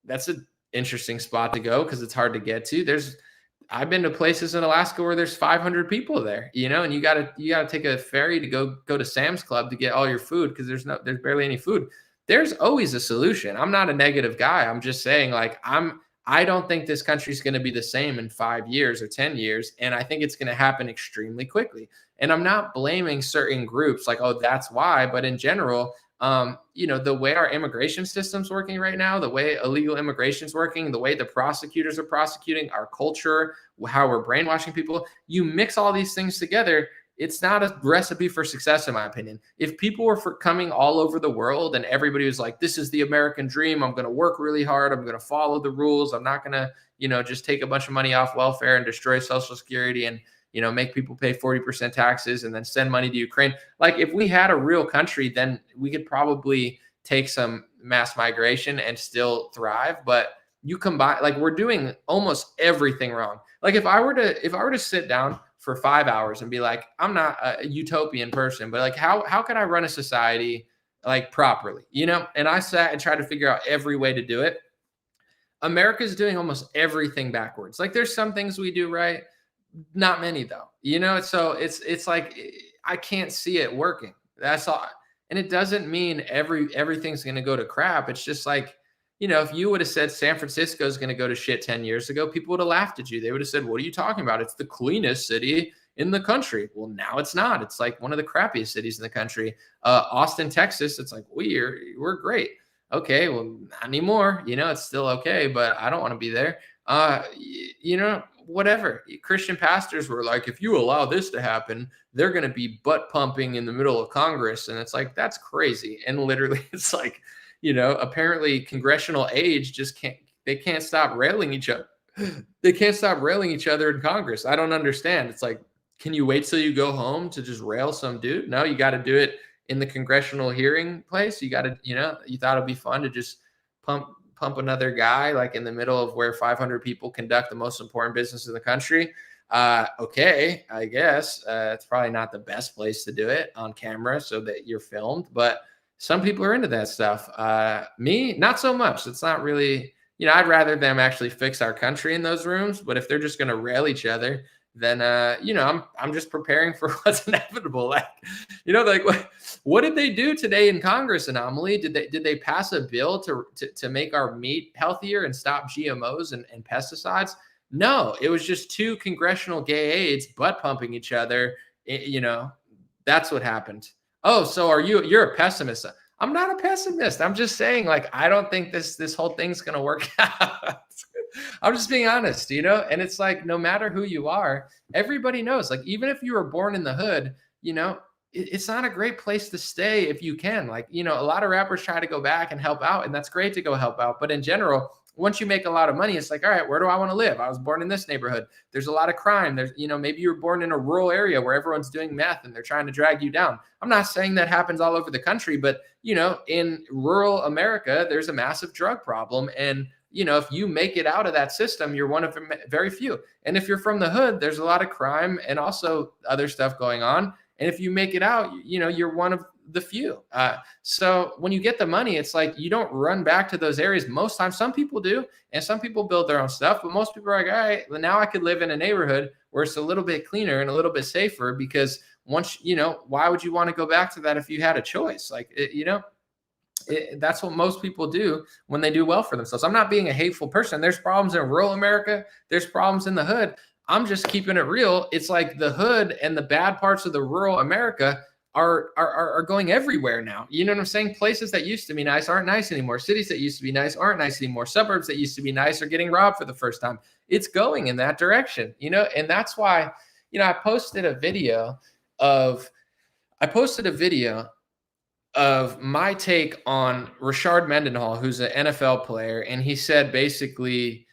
that's a interesting spot to go because it's hard to get to. I've been to places in Alaska where there's 500 people there, and you gotta take a ferry to go to Sam's Club to get all your food because there's barely any food. There's always a solution. I'm not a negative guy. I'm just saying, like, I don't think this country is going to be the same in 5 years or 10 years. And I think it's going to happen extremely quickly. And I'm not blaming certain groups like, oh, that's why. But in general, the way our immigration system's working right now, the way illegal immigration is working, the way the prosecutors are prosecuting, our culture, how we're brainwashing people, you mix all these things together. It's not a recipe for success, in my opinion. If people were coming all over the world and everybody was like, this is the American dream, I'm going to work really hard, I'm going to follow the rules, I'm not going to, just take a bunch of money off welfare and destroy Social Security and, make people pay 40% taxes and then send money to Ukraine. Like, if we had a real country, then we could probably take some mass migration and still thrive. But you combine, like, we're doing almost everything wrong. Like, if I were to sit down for 5 hours and be like, I'm not a utopian person, but like, how can I run a society like properly, And I sat and tried to figure out every way to do it. America's doing almost everything backwards. Like, there's some things we do right, not many though, So it's like, I can't see it working. That's all. And it doesn't mean everything's going to go to crap. It's just like, if you would have said San Francisco is going to go to shit 10 years ago, people would have laughed at you. They would have said, what are you talking about? It's the cleanest city in the country. Well, now it's not. It's like one of the crappiest cities in the country. Austin, Texas, it's like, we're great. Okay, well, not anymore. It's still okay, but I don't want to be there. Whatever. Christian pastors were like, if you allow this to happen, they're going to be butt pumping in the middle of Congress. And it's like, that's crazy. And literally, it's like, apparently congressional age they can't stop railing each other. They can't stop railing each other in Congress. I don't understand. It's like, can you wait till you go home to just rail some dude? No, you got to do it in the congressional hearing place. You got to, you thought it'd be fun to just pump another guy like in the middle of where 500 people conduct the most important business in the country. Okay, I guess it's probably not the best place to do it on camera so that you're filmed, but some people are into that stuff. Me, not so much. It's not really, I'd rather them actually fix our country in those rooms. But if they're just going to rail each other, then, I'm just preparing for what's inevitable. Like, like what did they do today in Congress, Anomaly? Did they pass a bill to make our meat healthier and stop GMOs and pesticides? No, it was just two congressional gay aides butt pumping each other. That's what happened. Oh, so you're a pessimist? I'm not a pessimist. I'm just saying, like, I don't think this whole thing's going to work out. I'm just being honest, and it's like, no matter who you are, everybody knows, like, even if you were born in the hood, it's not a great place to stay if you can. Like, a lot of rappers try to go back and help out, and that's great to go help out. But in general, once you make a lot of money, it's like, all right, where do I want to live? I was born in this neighborhood. There's a lot of crime. There's, maybe you were born in a rural area where everyone's doing meth and they're trying to drag you down. I'm not saying that happens all over the country, but, in rural America, there's a massive drug problem. And, if you make it out of that system, you're one of very few. And if you're from the hood, there's a lot of crime and also other stuff going on. And if you make it out, you're one of the few. So when you get the money, it's like, you don't run back to those areas. Most times, some people do, and some people build their own stuff, but most people are like, all right, well, now I could live in a neighborhood where it's a little bit cleaner and a little bit safer, because once, why would you want to go back to that if you had a choice? Like, that's what most people do when they do well for themselves. I'm not being a hateful person. There's problems in rural America. There's problems in the hood. I'm just keeping it real. It's like the hood and the bad parts of the rural America are going everywhere now. You know what I'm saying? Places that used to be nice aren't nice anymore. Cities that used to be nice aren't nice anymore. Suburbs that used to be nice are getting robbed for the first time. It's going in that direction, and that's why, I posted a video of my take on Rashard Mendenhall, who's an NFL player. And he said, basically,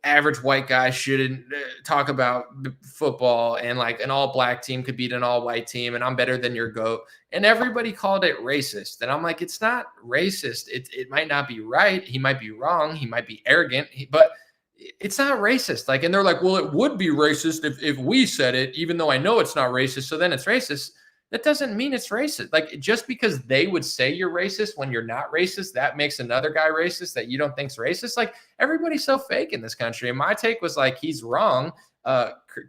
average white guy shouldn't talk about football, and like an all black team could beat an all white team, and I'm better than your GOAT. And everybody called it racist. And I'm like, it's not racist. It might not be right. He might be wrong. He might be arrogant, but it's not racist. Like, and they're like, well, it would be racist if we said it, even though I know it's not racist. So then it's racist. that doesn't mean it's racist. Like, just because they would say you're racist when you're not racist, that makes another guy racist that you don't think's racist. Like, everybody's so fake in this country. And my take was like, he's wrong.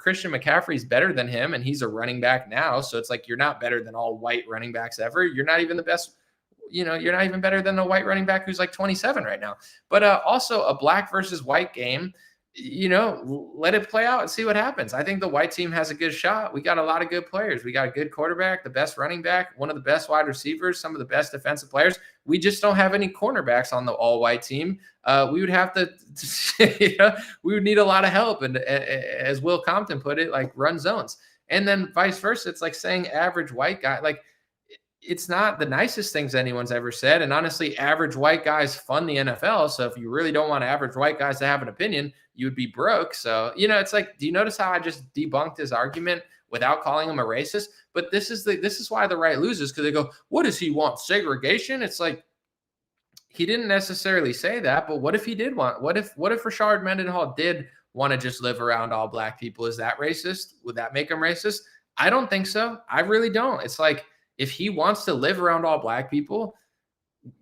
Christian McCaffrey's better than him, and he's a running back now. So it's like, you're not better than all white running backs ever. You're not even the best. You're not even better than a white running back who's like 27 right now. But also a black versus white game, let it play out and see what happens. I think the white team has a good shot. We got a lot of good players. We got a good quarterback, the best running back, one of the best wide receivers, some of the best defensive players. We just don't have any cornerbacks on the all white team. We would have to, we would need a lot of help. And as Will Compton put it, like, run zones. And then vice versa. It's like saying average white guy, like, it's not the nicest things anyone's ever said. And honestly, average white guys fund the NFL. So if you really don't want average white guys to have an opinion, you would be broke. So, it's like, do you notice how I just debunked his argument without calling him a racist? But this is why the right loses, because they go, what does he want? Segregation? It's like, he didn't necessarily say that, but what if he did want, what if Rashard Mendenhall did want to just live around all black people? Is that racist? Would that make him racist? I don't think so. I really don't. It's like, if he wants to live around all black people,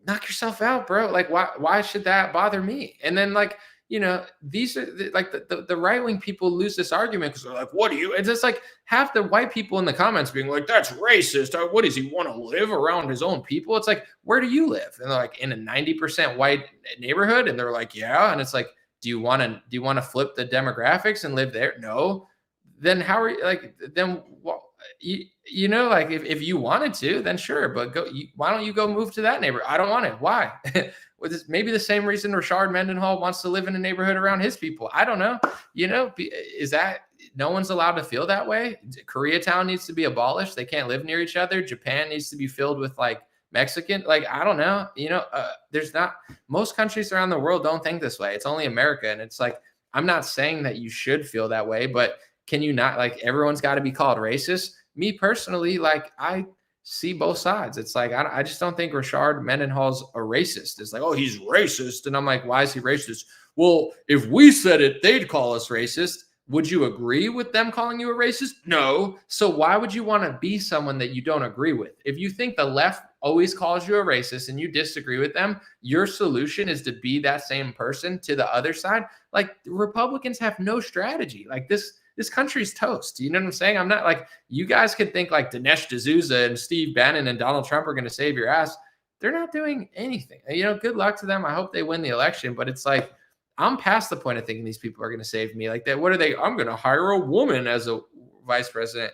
knock yourself out, bro. Like, why should that bother me? And then, like, these are like the right-wing people lose this argument because they're like, what do you, it's just like half the white people in the comments being like, that's racist. What does he want to live around his own people? It's like, where do you live? And they're like, in a 90% white neighborhood. And they're like, yeah. And it's like, do you want to flip the demographics and live there? No. Then how are you, like, then what? Like, if you wanted to, then sure, but why don't you go move to that neighborhood? I don't want it. Why? Well, this maybe the same reason Rashard Mendenhall wants to live in a neighborhood around his people. I don't know. Is that no one's allowed to feel that way? Koreatown needs to be abolished. They can't live near each other. Japan needs to be filled with like Mexican. Like, I don't know. There's not, most countries around the world don't think this way. It's only America. And it's like, I'm not saying that you should feel that way, but can you not, like, everyone's got to be called racist? Me personally, like, I see both sides. It's like, I just don't think Rashard Mendenhall's a racist. It's like, oh, he's racist. And I'm like, why is he racist? Well, if we said it, they'd call us racist. Would you agree with them calling you a racist? No. So why would you want to be someone that you don't agree with? If you think the left always calls you a racist and you disagree with them, your solution is to be that same person to the other side. Like, Republicans have no strategy. Like, this country's toast. You know what I'm saying? I'm not like, you guys could think like Dinesh D'Souza and Steve Bannon and Donald Trump are going to save your ass. They're not doing anything. Good luck to them. I hope they win the election, but it's like, I'm past the point of thinking these people are going to save me like that. What are they? I'm going to hire a woman as a vice president.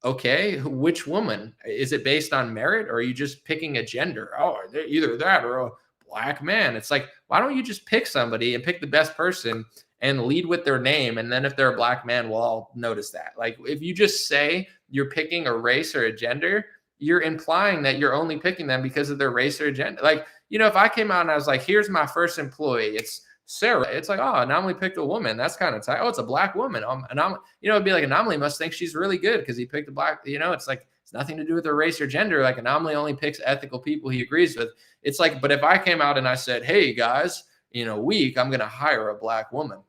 Okay. Which woman? Is it based on merit, or are you just picking a gender? Oh, they're either that or a black man. It's like, why don't you just pick somebody and pick the best person and lead with their name? And then if they're a black man, we'll all notice that. Like, if you just say you're picking a race or a gender, you're implying that you're only picking them because of their race or gender. Like, if I came out and I was like, here's my first employee, it's Sarah. It's like, oh, Anomaly picked a woman. That's kind of tight. Oh, it's a black woman. It'd be like, Anomaly must think she's really good because he picked a black, it's like, it's nothing to do with their race or gender. Like, Anomaly only picks ethical people he agrees with. It's like, but if I came out and I said, hey guys, in a week, I'm going to hire a black woman.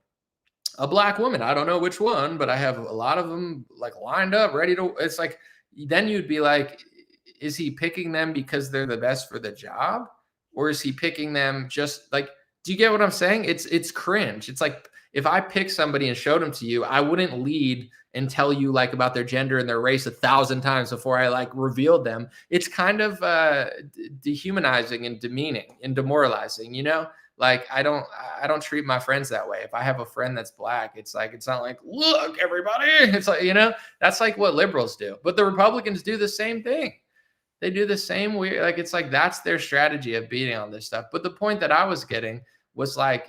I don't know which one, but I have a lot of them like lined up, ready to, it's like, then you'd be like, is he picking them because they're the best for the job? Or is he picking them just like, do you get what I'm saying? It's cringe. It's like, if I pick somebody and showed them to you, I wouldn't lead and tell you like about their gender and their race 1,000 times before I like revealed them. It's kind of dehumanizing and demeaning and demoralizing, Like, I don't treat my friends that way. If I have a friend that's black, it's like, it's not like, look, everybody. It's like, that's like what liberals do. But the Republicans do the same thing. They do the same weird, like, it's like, that's their strategy of beating on this stuff. But the point that I was getting was like,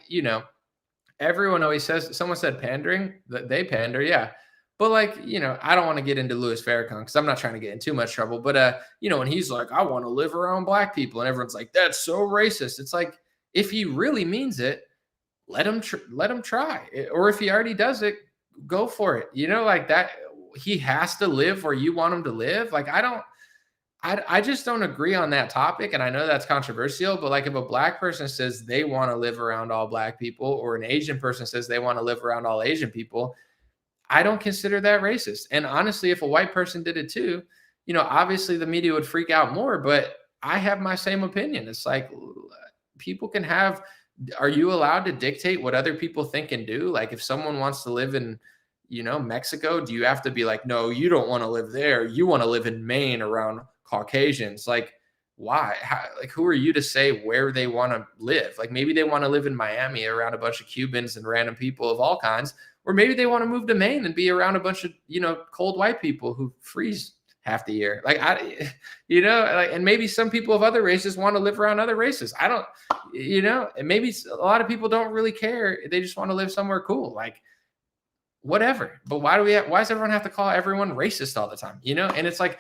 everyone always says, someone said pandering, that they pander. Yeah. But like, I don't want to get into Louis Farrakhan because I'm not trying to get in too much trouble. But, when he's like, I want to live around black people, and everyone's like, that's so racist. It's like, if he really means it, let him try. Or if he already does it, go for it. Like that, he has to live where you want him to live. Like, I just don't agree on that topic. And I know that's controversial, but like, if a black person says they want to live around all black people, or an Asian person says they want to live around all Asian people, I don't consider that racist. And honestly, if a white person did it too, obviously the media would freak out more, but I have my same opinion. It's like people can have, are you allowed to dictate what other people think and do? Like if someone wants to live in, Mexico, do you have to be like, no, you don't want to live there. You want to live in Maine around Caucasians? Like, why? Like, who are you to say where they want to live? Like, maybe they want to live in Miami around a bunch of Cubans and random people of all kinds, or maybe they want to move to Maine and be around a bunch of, cold white people who freeze half the year. Like, and maybe some people of other races want to live around other races. I don't, and maybe a lot of people don't really care. They just want to live somewhere cool. Like, whatever. But why does everyone have to call everyone racist all the time? And it's like,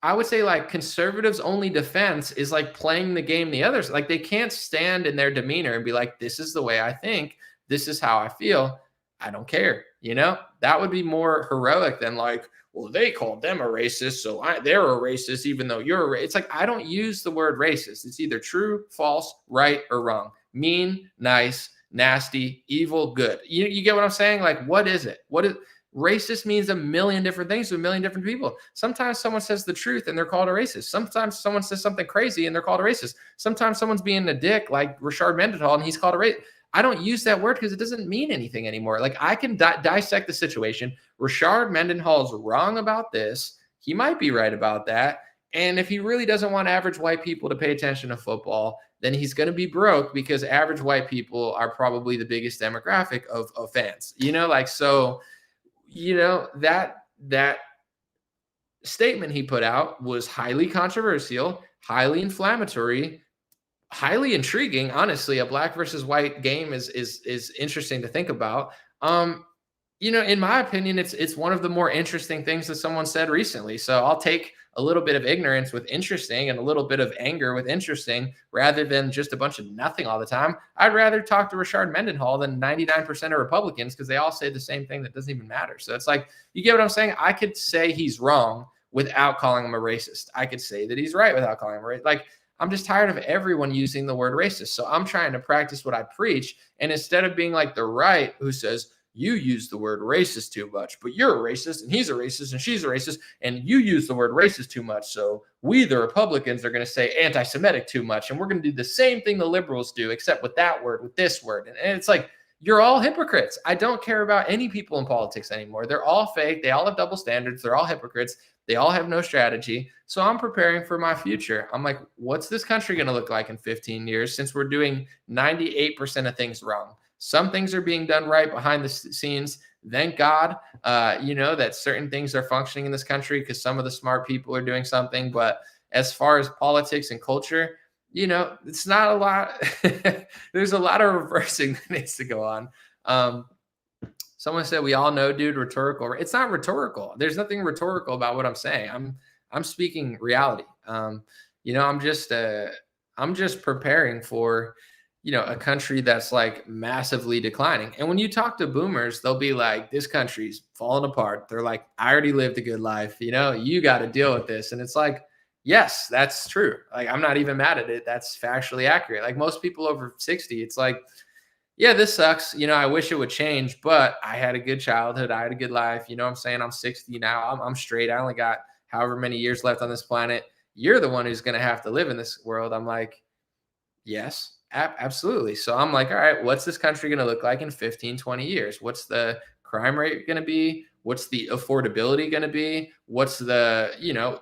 I would say like conservatives' only defense is like playing the game the others. Like they can't stand in their demeanor and be like, this is the way I think. This is how I feel. I don't care. That would be more heroic than like, well, they called them a racist, so they're a racist, even though you're a racist. It's like, I don't use the word racist. It's either true, false, right, or wrong. Mean, nice, nasty, evil, good. You get what I'm saying? Like, what is it? Racist means a million different things to a million different people. Sometimes someone says the truth and they're called a racist. Sometimes someone says something crazy and they're called a racist. Sometimes someone's being a dick like Rashard Mendenhall and he's called a racist. I don't use that word because it doesn't mean anything anymore. Like I can dissect the situation. Rashard Mendenhall's wrong about this. He might be right about that. And if he really doesn't want average white people to pay attention to football, then he's going to be broke because average white people are probably the biggest demographic of fans, that statement he put out was highly controversial, highly inflammatory, highly intriguing. Honestly, a black versus white game is interesting to think about. In my opinion, it's one of the more interesting things that someone said recently. So I'll take a little bit of ignorance with interesting and a little bit of anger with interesting rather than just a bunch of nothing all the time. I'd rather talk to Rashard Mendenhall than 99% of Republicans because they all say the same thing that doesn't even matter. So it's like, you get what I'm saying? I could say he's wrong without calling him a racist. I could say that he's right without calling him a racist. Like, I'm just tired of everyone using the word racist. So I'm trying to practice what I preach. And instead of being like the right who says, you use the word racist too much, but you're a racist and he's a racist and she's a racist and you use the word racist too much. So we, the Republicans, are going to say anti-Semitic too much. And we're going to do the same thing the liberals do, except with that word, with this word. And it's like, you're all hypocrites. I don't care about any people in politics anymore. They're all fake. They all have double standards. They're all hypocrites. They all have no strategy. So I'm preparing for my future. I'm like, what's this country going to look like in 15 years since we're doing 98% of things wrong? Some things are being done right behind the scenes. Thank God, that certain things are functioning in this country because some of the smart people are doing something. But as far as politics and culture, it's not a lot. There's a lot of reversing that needs to go on. Someone said, we all know, dude, rhetorical. It's not rhetorical. There's nothing rhetorical about what I'm saying. I'm speaking reality. I'm just preparing for, a country that's like massively declining. And when you talk to boomers, they'll be like, this country's falling apart. They're like, I already lived a good life. You got to deal with this. And it's like, yes, that's true. Like, I'm not even mad at it. That's factually accurate. Like most people over 60, it's like, yeah, this sucks. I wish it would change, but I had a good childhood. I had a good life. You know what I'm saying? I'm 60 now. I'm straight. I only got however many years left on this planet. You're the one who's going to have to live in this world. I'm like, yes, absolutely. So I'm like, all right, what's this country going to look like in 15, 20 years? What's the crime rate going to be? What's the affordability going to be? What's the,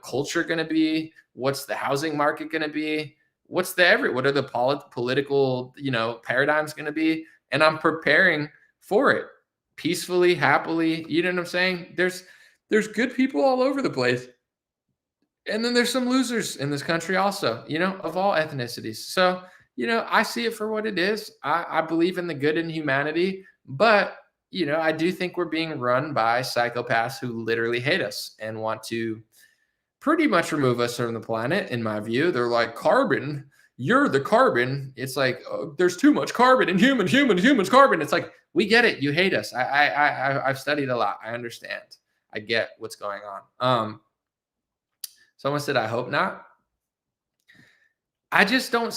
culture going to be? What's the housing market going to be? What are the political, paradigms going to be? And I'm preparing for it peacefully, happily. You know what I'm saying? There's good people all over the place. And then there's some losers in this country also, of all ethnicities. So, I see it for what it is. I believe in the good in humanity, but, I do think we're being run by psychopaths who literally hate us and want to pretty much remove us from the planet. In my view, they're like, carbon, you're the carbon. It's like, oh, there's too much carbon in humans carbon. It's like, we get it. You hate us. I've studied a lot. I understand. I get what's going on. Someone said, I hope not. I just don't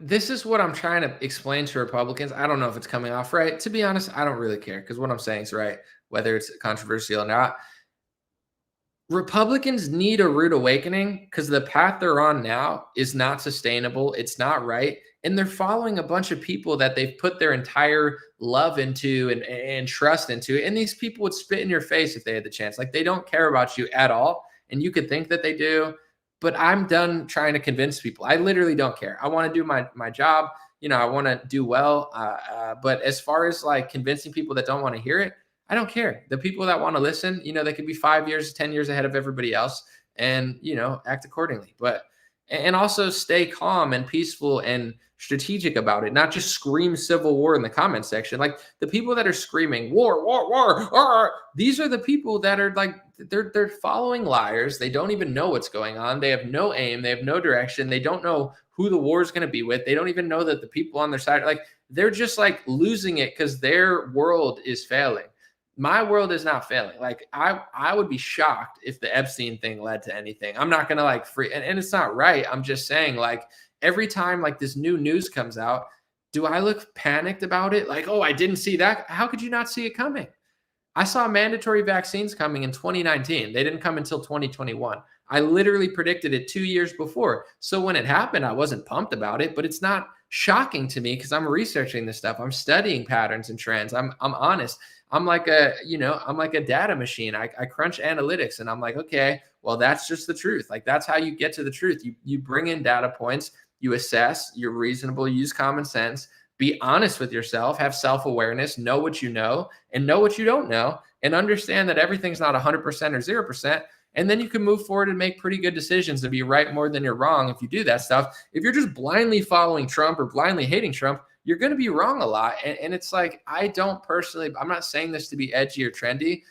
this is what I'm trying to explain to Republicans. I don't know if it's coming off right. To be honest, I don't really care because what I'm saying is right, whether it's controversial or not. Republicans need a rude awakening because the path they're on now is not sustainable. It's not right. And they're following a bunch of people that they've put their entire love into and trust into. And these people would spit in your face if they had the chance. Like, they don't care about you at all. And you could think that they do, but I'm done trying to convince people. I literally don't care. I want to do my job. I want to do well. But as far as like convincing people that don't want to hear it, I don't care. The people that want to listen, they could be 5 years, 10 years ahead of everybody else and, act accordingly. But, and also stay calm and peaceful and strategic about it, not just scream civil war in the comment section. Like, the people that are screaming war, war, war, these are the people that are like, they're following liars. They don't even know what's going on. They have no aim. They have no direction. They don't know who the war is going to be with. They don't even know that the people on their side, like, they're just like losing it because their world is failing. My world is not failing. Like, I would be shocked if the Epstein thing led to anything. I'm not going to like and it's not right. I'm just saying, like, every time like this new news comes out, do I look panicked about it? Like, oh, I didn't see that. How could you not see it coming? I saw mandatory vaccines coming in 2019. They didn't come until 2021. I literally predicted it 2 years before. So when it happened, I wasn't pumped about it, but it's not shocking to me because I'm researching this stuff. I'm studying patterns and trends. I'm honest. I'm like a data machine. I crunch analytics and I'm like, okay, well, that's just the truth. Like, that's how you get to the truth. You bring in data points, you assess, you're reasonable, use common sense, be honest with yourself, have self-awareness, know what you know and know what you don't know, and understand that everything's not 100% or 0%. And then you can move forward and make pretty good decisions and be right more than you're wrong if you do that stuff. If you're just blindly following Trump or blindly hating Trump, you're going to be wrong a lot. And it's like, I'm not saying this to be edgy or trendy.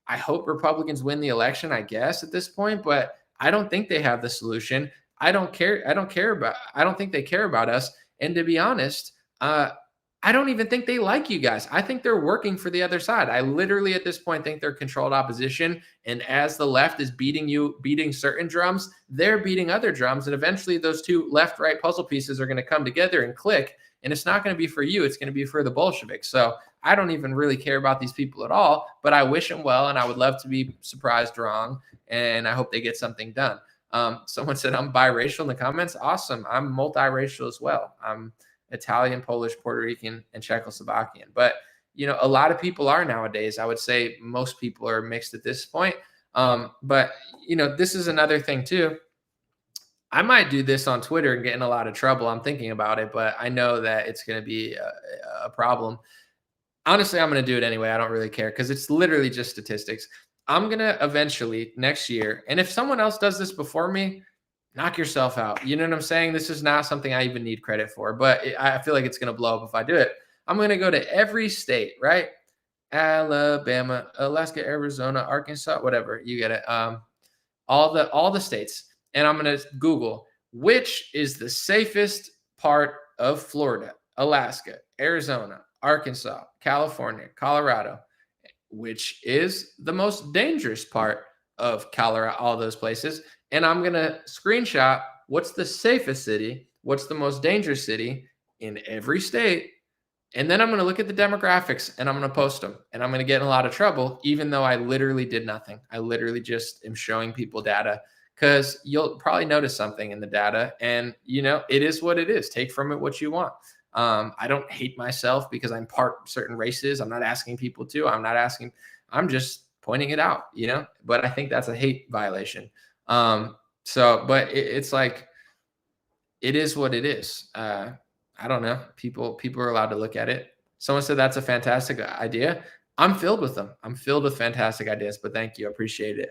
I hope Republicans win the election, I guess, at this point, but I don't think they have the solution. I don't think they care about us. And to be honest, I don't even think they like you guys. I think they're working for the other side. I literally at this point think they're controlled opposition. And as the left is beating certain drums, they're beating other drums. And eventually those two left-right puzzle pieces are going to come together and click. And it's not going to be for you. It's going to be for the Bolsheviks. So I don't even really care about these people at all, but I wish them well. And I would love to be surprised wrong. And I hope they get something done. Someone said I'm biracial in the comments. Awesome. I'm multiracial as well. I'm Italian, Polish, Puerto Rican, and Czechoslovakian. But, a lot of people are nowadays. I would say most people are mixed at this point. But, this is another thing too. I might do this on Twitter and get in a lot of trouble. I'm thinking about it, but I know that it's going to be a problem. Honestly, I'm going to do it anyway. I don't really care because it's literally just statistics. I'm going to eventually next year, and if someone else does this before me, knock yourself out. You know what I'm saying? This is not something I even need credit for, but I feel like it's going to blow up if I do it. I'm going to go to every state, right? Alabama, Alaska, Arizona, Arkansas, whatever. You get it. All the states. And I'm going to Google which is the safest part of Florida, Alaska, Arizona, Arkansas, California, Colorado, which is the most dangerous part of Colorado, all those places. And I'm going to screenshot what's the safest city, what's the most dangerous city in every state. And then I'm going to look at the demographics and I'm going to post them. And I'm going to get in a lot of trouble, even though I literally did nothing. I literally just am showing people data because you'll probably notice something in the data. And, it is what it is. Take from it what you want. I don't hate myself because I'm part certain races. I'm not asking people to. I'm just pointing it out, but I think that's a hate violation. But it's like, it is what it is. I don't know. People are allowed to look at it. Someone said that's a fantastic idea. I'm filled with them. I'm filled with fantastic ideas, but thank you. I appreciate it.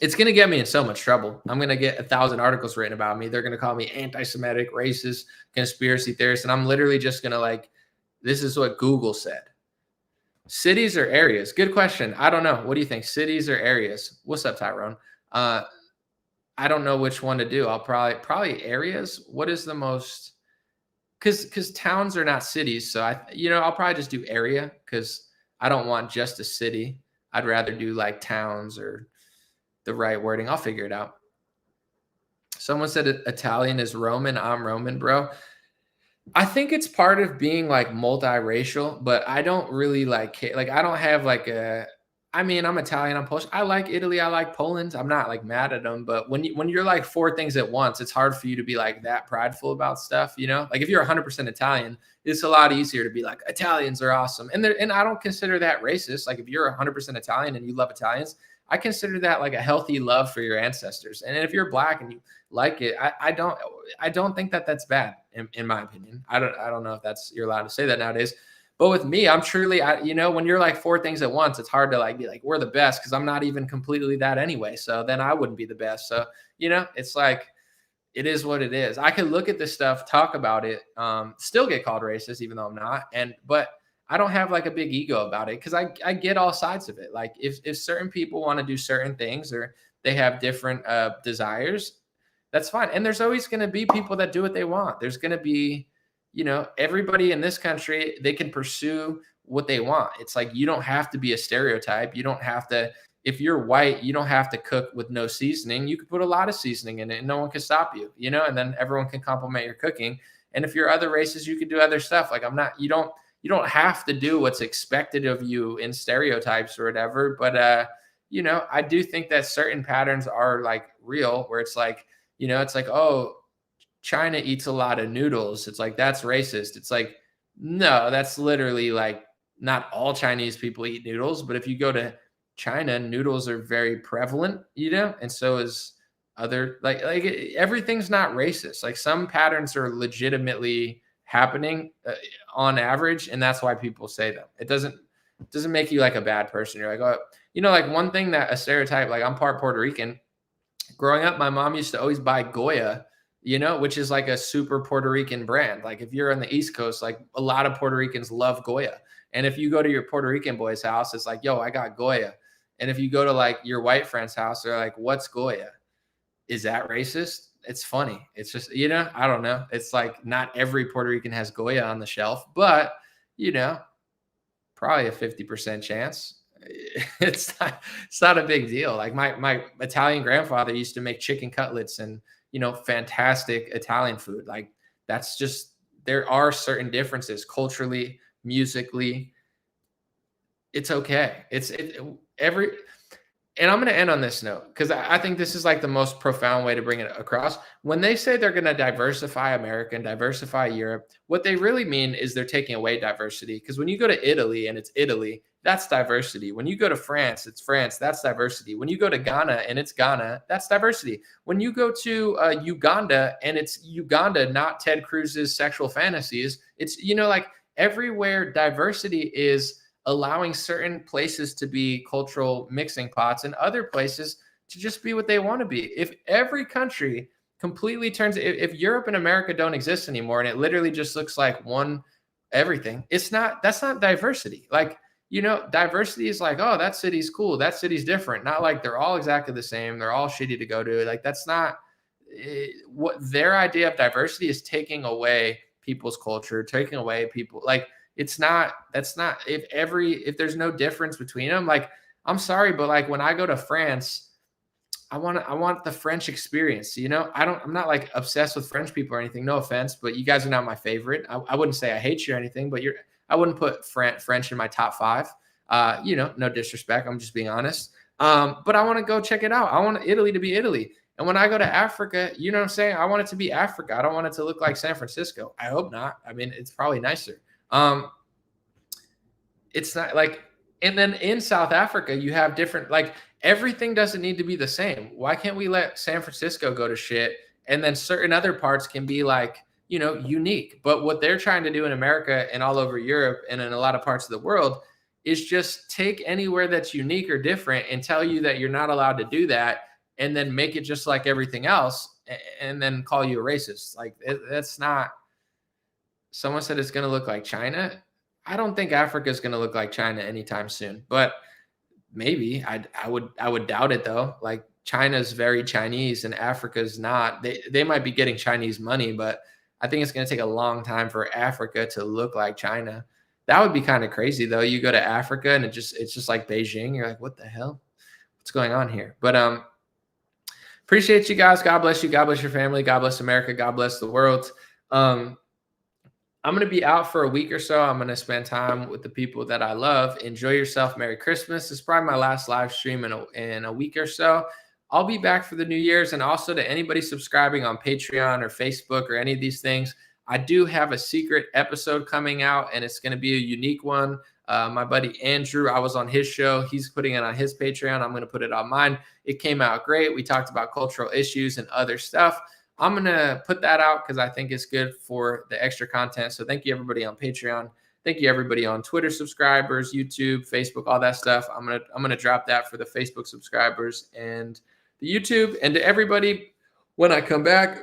It's going to get me in so much trouble. I'm going to get 1,000 articles written about me. They're going to call me anti-Semitic, racist, conspiracy theorist. And I'm literally just going to this is what Google said. Cities or areas? Good question. I don't know. What do you think? Cities or areas? What's up, Tyrone? I don't know which one to do. I'll probably areas. What is the most, because towns are not cities. So I'll probably just do area because I don't want just a city. I'd rather do like towns or the right wording. I'll figure it out. Someone said Italian is Roman. I'm Roman, bro. I think it's part of being like multiracial, but I don't really I don't have like I mean, I'm Italian, I'm Polish. I like Italy, I like Poland. I'm not like mad at them, but when you're like four things at once, it's hard for you to be like that prideful about stuff, you know? Like if you're 100% Italian, it's a lot easier to be like Italians are awesome. And I don't consider that racist. Like if you're 100% Italian and you love Italians, I consider that like a healthy love for your ancestors. And if you're black and you like it, I don't think that that's bad in my opinion. I don't know if that's you're allowed to say that nowadays. But with me, I'm truly, you know, when you're like four things at once, it's hard to like be like, we're the best because I'm not even completely that anyway. So then I wouldn't be the best. So, you know, it's like, it is what it is. I could look at this stuff, talk about it, still get called racist, even though I'm not. But I don't have like a big ego about it because I get all sides of it. Like if certain people want to do certain things or they have different desires, that's fine. And there's always going to be people that do what they want. There's going to be, you know, everybody in this country, they can pursue what they want. It's like, you don't have to be a stereotype. You don't have to, if you're white, you don't have to cook with no seasoning. You could put a lot of seasoning in it and no one can stop you, you know, and then everyone can compliment your cooking. And if you're other races, you could do other stuff. Like you don't have to do what's expected of you in stereotypes or whatever. But, you know, I do think that certain patterns are like real where it's like, you know, it's like, oh, China eats a lot of noodles. It's like, that's racist. It's like, no, that's literally like not all Chinese people eat noodles. But if you go to China, noodles are very prevalent, you know, and so is other like everything's not racist. Like some patterns are legitimately happening on average. And that's why people say them. It doesn't make you like a bad person. You're like, oh, you know, like one thing that a stereotype, like I'm part Puerto Rican. Growing up, my mom used to always buy Goya, you know, which is like a super Puerto Rican brand. Like if you're on the East Coast, like a lot of Puerto Ricans love Goya. And if you go to your Puerto Rican boy's house, it's like, yo, I got Goya. And if you go to like your white friend's house, they're like, what's Goya? Is that racist? It's funny. It's just, you know, I don't know. It's like not every Puerto Rican has Goya on the shelf, but, you know, probably a 50% chance. It's not a big deal. Like my Italian grandfather used to make chicken cutlets and, you know, fantastic Italian food. Like that's just, there are certain differences culturally, musically. It's okay. And I'm going to end on this note because I think this is like the most profound way to bring it across. When they say they're going to diversify America and diversify Europe, what they really mean is they're taking away diversity. Because when you go to Italy and it's Italy, that's diversity. When you go to France, it's France, that's diversity. When you go to Ghana and it's Ghana, that's diversity. When you go to Uganda and it's Uganda, not Ted Cruz's sexual fantasies, it's, you know, like everywhere diversity is allowing certain places to be cultural mixing pots and other places to just be what they want to be. If every country completely turns, if Europe and America don't exist anymore and it literally just looks like one everything, that's not diversity. Like, you know, diversity is like, oh, that city's cool, that city's different. Not like they're all exactly the same, they're all shitty to go to. Like that's not what their idea of diversity is, taking away people's culture, taking away people like, that's not, if there's no difference between them, like, I'm sorry, but like when I go to France, I want the French experience, you know, I'm not like obsessed with French people or anything. No offense, but you guys are not my favorite. I wouldn't say I hate you or anything, but I wouldn't put French in my top 5. You know, no disrespect. I'm just being honest. But I want to go check it out. I want Italy to be Italy. And when I go to Africa, you know what I'm saying? I want it to be Africa. I don't want it to look like San Francisco. I hope not. I mean, it's probably nicer. It's not like, and then in South Africa, you have different, like everything doesn't need to be the same. Why can't we let San Francisco go to shit? And then certain other parts can be like, you know, unique. But what they're trying to do in America and all over Europe and in a lot of parts of the world is just take anywhere that's unique or different and tell you that you're not allowed to do that. And then make it just like everything else and then call you a racist. Like that's not, someone said it's going to look like China. I don't think Africa is going to look like China anytime soon, but maybe I would doubt it though. Like China's very Chinese and Africa's not. They might be getting Chinese money, but I think it's going to take a long time for Africa to look like China. That would be kind of crazy though. You go to Africa and it's just like Beijing. You're like, what the hell? What's going on here? But appreciate you guys. God bless you. God bless your family. God bless America. God bless the world. I'm going to be out for a week or so. I'm going to spend time with the people that I love. Enjoy yourself. Merry Christmas. It's probably my last live stream in a week or so. I'll be back for the New Year's. And also to anybody subscribing on Patreon or Facebook or any of these things, I do have a secret episode coming out, and it's going to be a unique one. My buddy Andrew, I was on his show. He's putting it on his Patreon. I'm going to put it on mine. It came out great. We talked about cultural issues and other stuff. I'm going to put that out because I think it's good for the extra content. So thank you, everybody on Patreon. Thank you, everybody on Twitter subscribers, YouTube, Facebook, all that stuff. I'm gonna drop that for the Facebook subscribers and the YouTube. And to everybody, when I come back,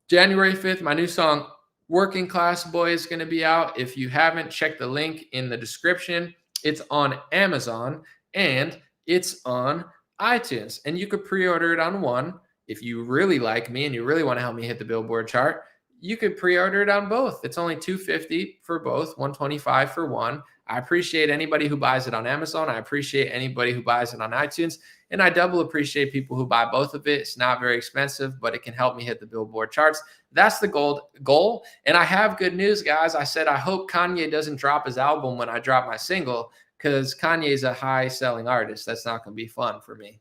January 5th, my new song, Working Class Boy, is going to be out. If you haven't, check the link in the description. It's on Amazon and it's on iTunes. And you could pre-order it on one. If you really like me and you really want to help me hit the Billboard chart, you could pre-order it on both. It's only $250 for both, $125 for one. I appreciate anybody who buys it on Amazon. I appreciate anybody who buys it on iTunes. And I double appreciate people who buy both of it. It's not very expensive, but it can help me hit the Billboard charts. That's the goal. And I have good news, guys. I said I hope Kanye doesn't drop his album when I drop my single, because Kanye's a high-selling artist. That's not going to be fun for me.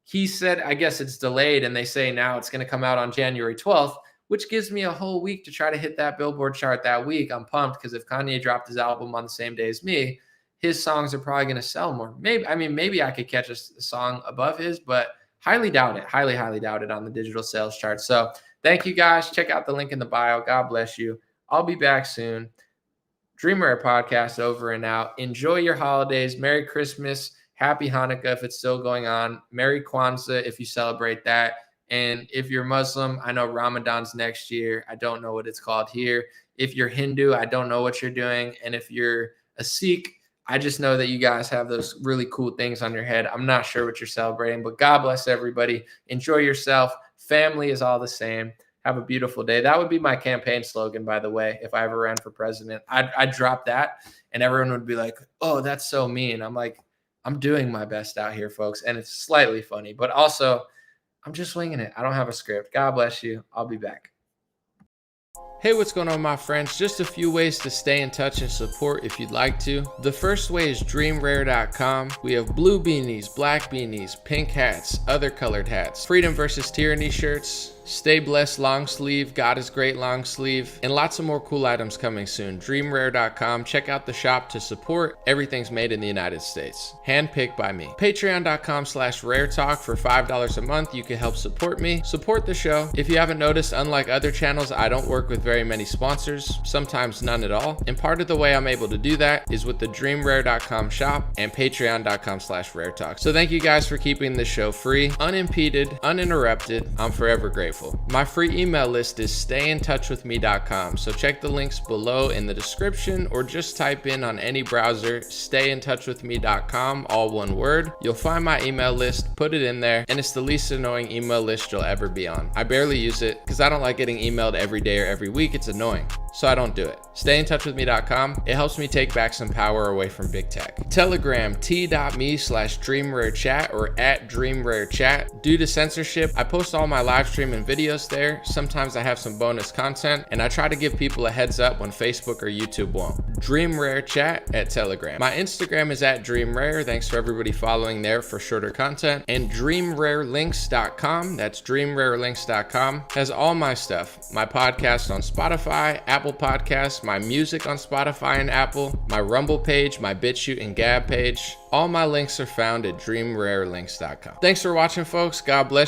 He said, I guess it's delayed, and they say now it's going to come out on January 12th, which gives me a whole week to try to hit that Billboard chart that week. I'm pumped because if Kanye dropped his album on the same day as me, his songs are probably going to sell more. Maybe I could catch a song above his, but highly doubt it. Highly, highly doubt it on the digital sales chart. So thank you, guys. Check out the link in the bio. God bless you. I'll be back soon. Dream Rare Podcast over and out. Enjoy your holidays. Merry Christmas. Happy Hanukkah if it's still going on. Merry Kwanzaa if you celebrate that. And if you're Muslim, I know Ramadan's next year. I don't know what it's called here. If you're Hindu, I don't know what you're doing. And if you're a Sikh, I just know that you guys have those really cool things on your head. I'm not sure what you're celebrating, but God bless everybody. Enjoy yourself. Family is all the same. Have a beautiful day. That would be my campaign slogan, by the way, if I ever ran for president. I'd drop that, and everyone would be like, oh, that's so mean. I'm like, I'm doing my best out here, folks. And it's slightly funny, but also I'm just winging it. I don't have a script. God bless you. I'll be back. Hey, what's going on, my friends? Just a few ways to stay in touch and support if you'd like to. The first way is dreamrare.com. We have blue beanies, black beanies, pink hats, other colored hats, freedom versus tyranny shirts, stay blessed long sleeve, God is great long sleeve, and lots of more cool items coming soon. Dreamrare.com. Check out the shop to support. Everything's made in the United States. Handpicked by me. Patreon.com/raretalk for $5 a month. You can help support me. Support the show. If you haven't noticed, unlike other channels, I don't work with very many sponsors, sometimes none at all. And part of the way I'm able to do that is with the dreamrare.com shop and patreon.com/raretalk. So thank you guys for keeping this show free, unimpeded, uninterrupted. I'm forever grateful. My free email list is stayintouchwithme.com. So check the links below in the description or just type in on any browser, stayintouchwithme.com, all one word. You'll find my email list, put it in there, and it's the least annoying email list you'll ever be on. I barely use it because I don't like getting emailed every day or every week. It's annoying. So I don't do it. Stayintouchwithme.com. It helps me take back some power away from big tech. Telegram, t.me/dreamrarechat or @dreamrarechat. Due to censorship, I post all my live stream and videos there. Sometimes I have some bonus content, and I try to give people a heads up when Facebook or YouTube won't. Dream Rare Chat at Telegram. My Instagram is @dreamrare. Thanks for everybody following there for shorter content. And dreamrarelinks.com, that's dreamrarelinks.com, has all my stuff. My podcast on Spotify, Apple Podcasts, my music on Spotify and Apple, my Rumble page, my BitChute and Gab page. All my links are found at dreamrarelinks.com. Thanks for watching, folks. God bless.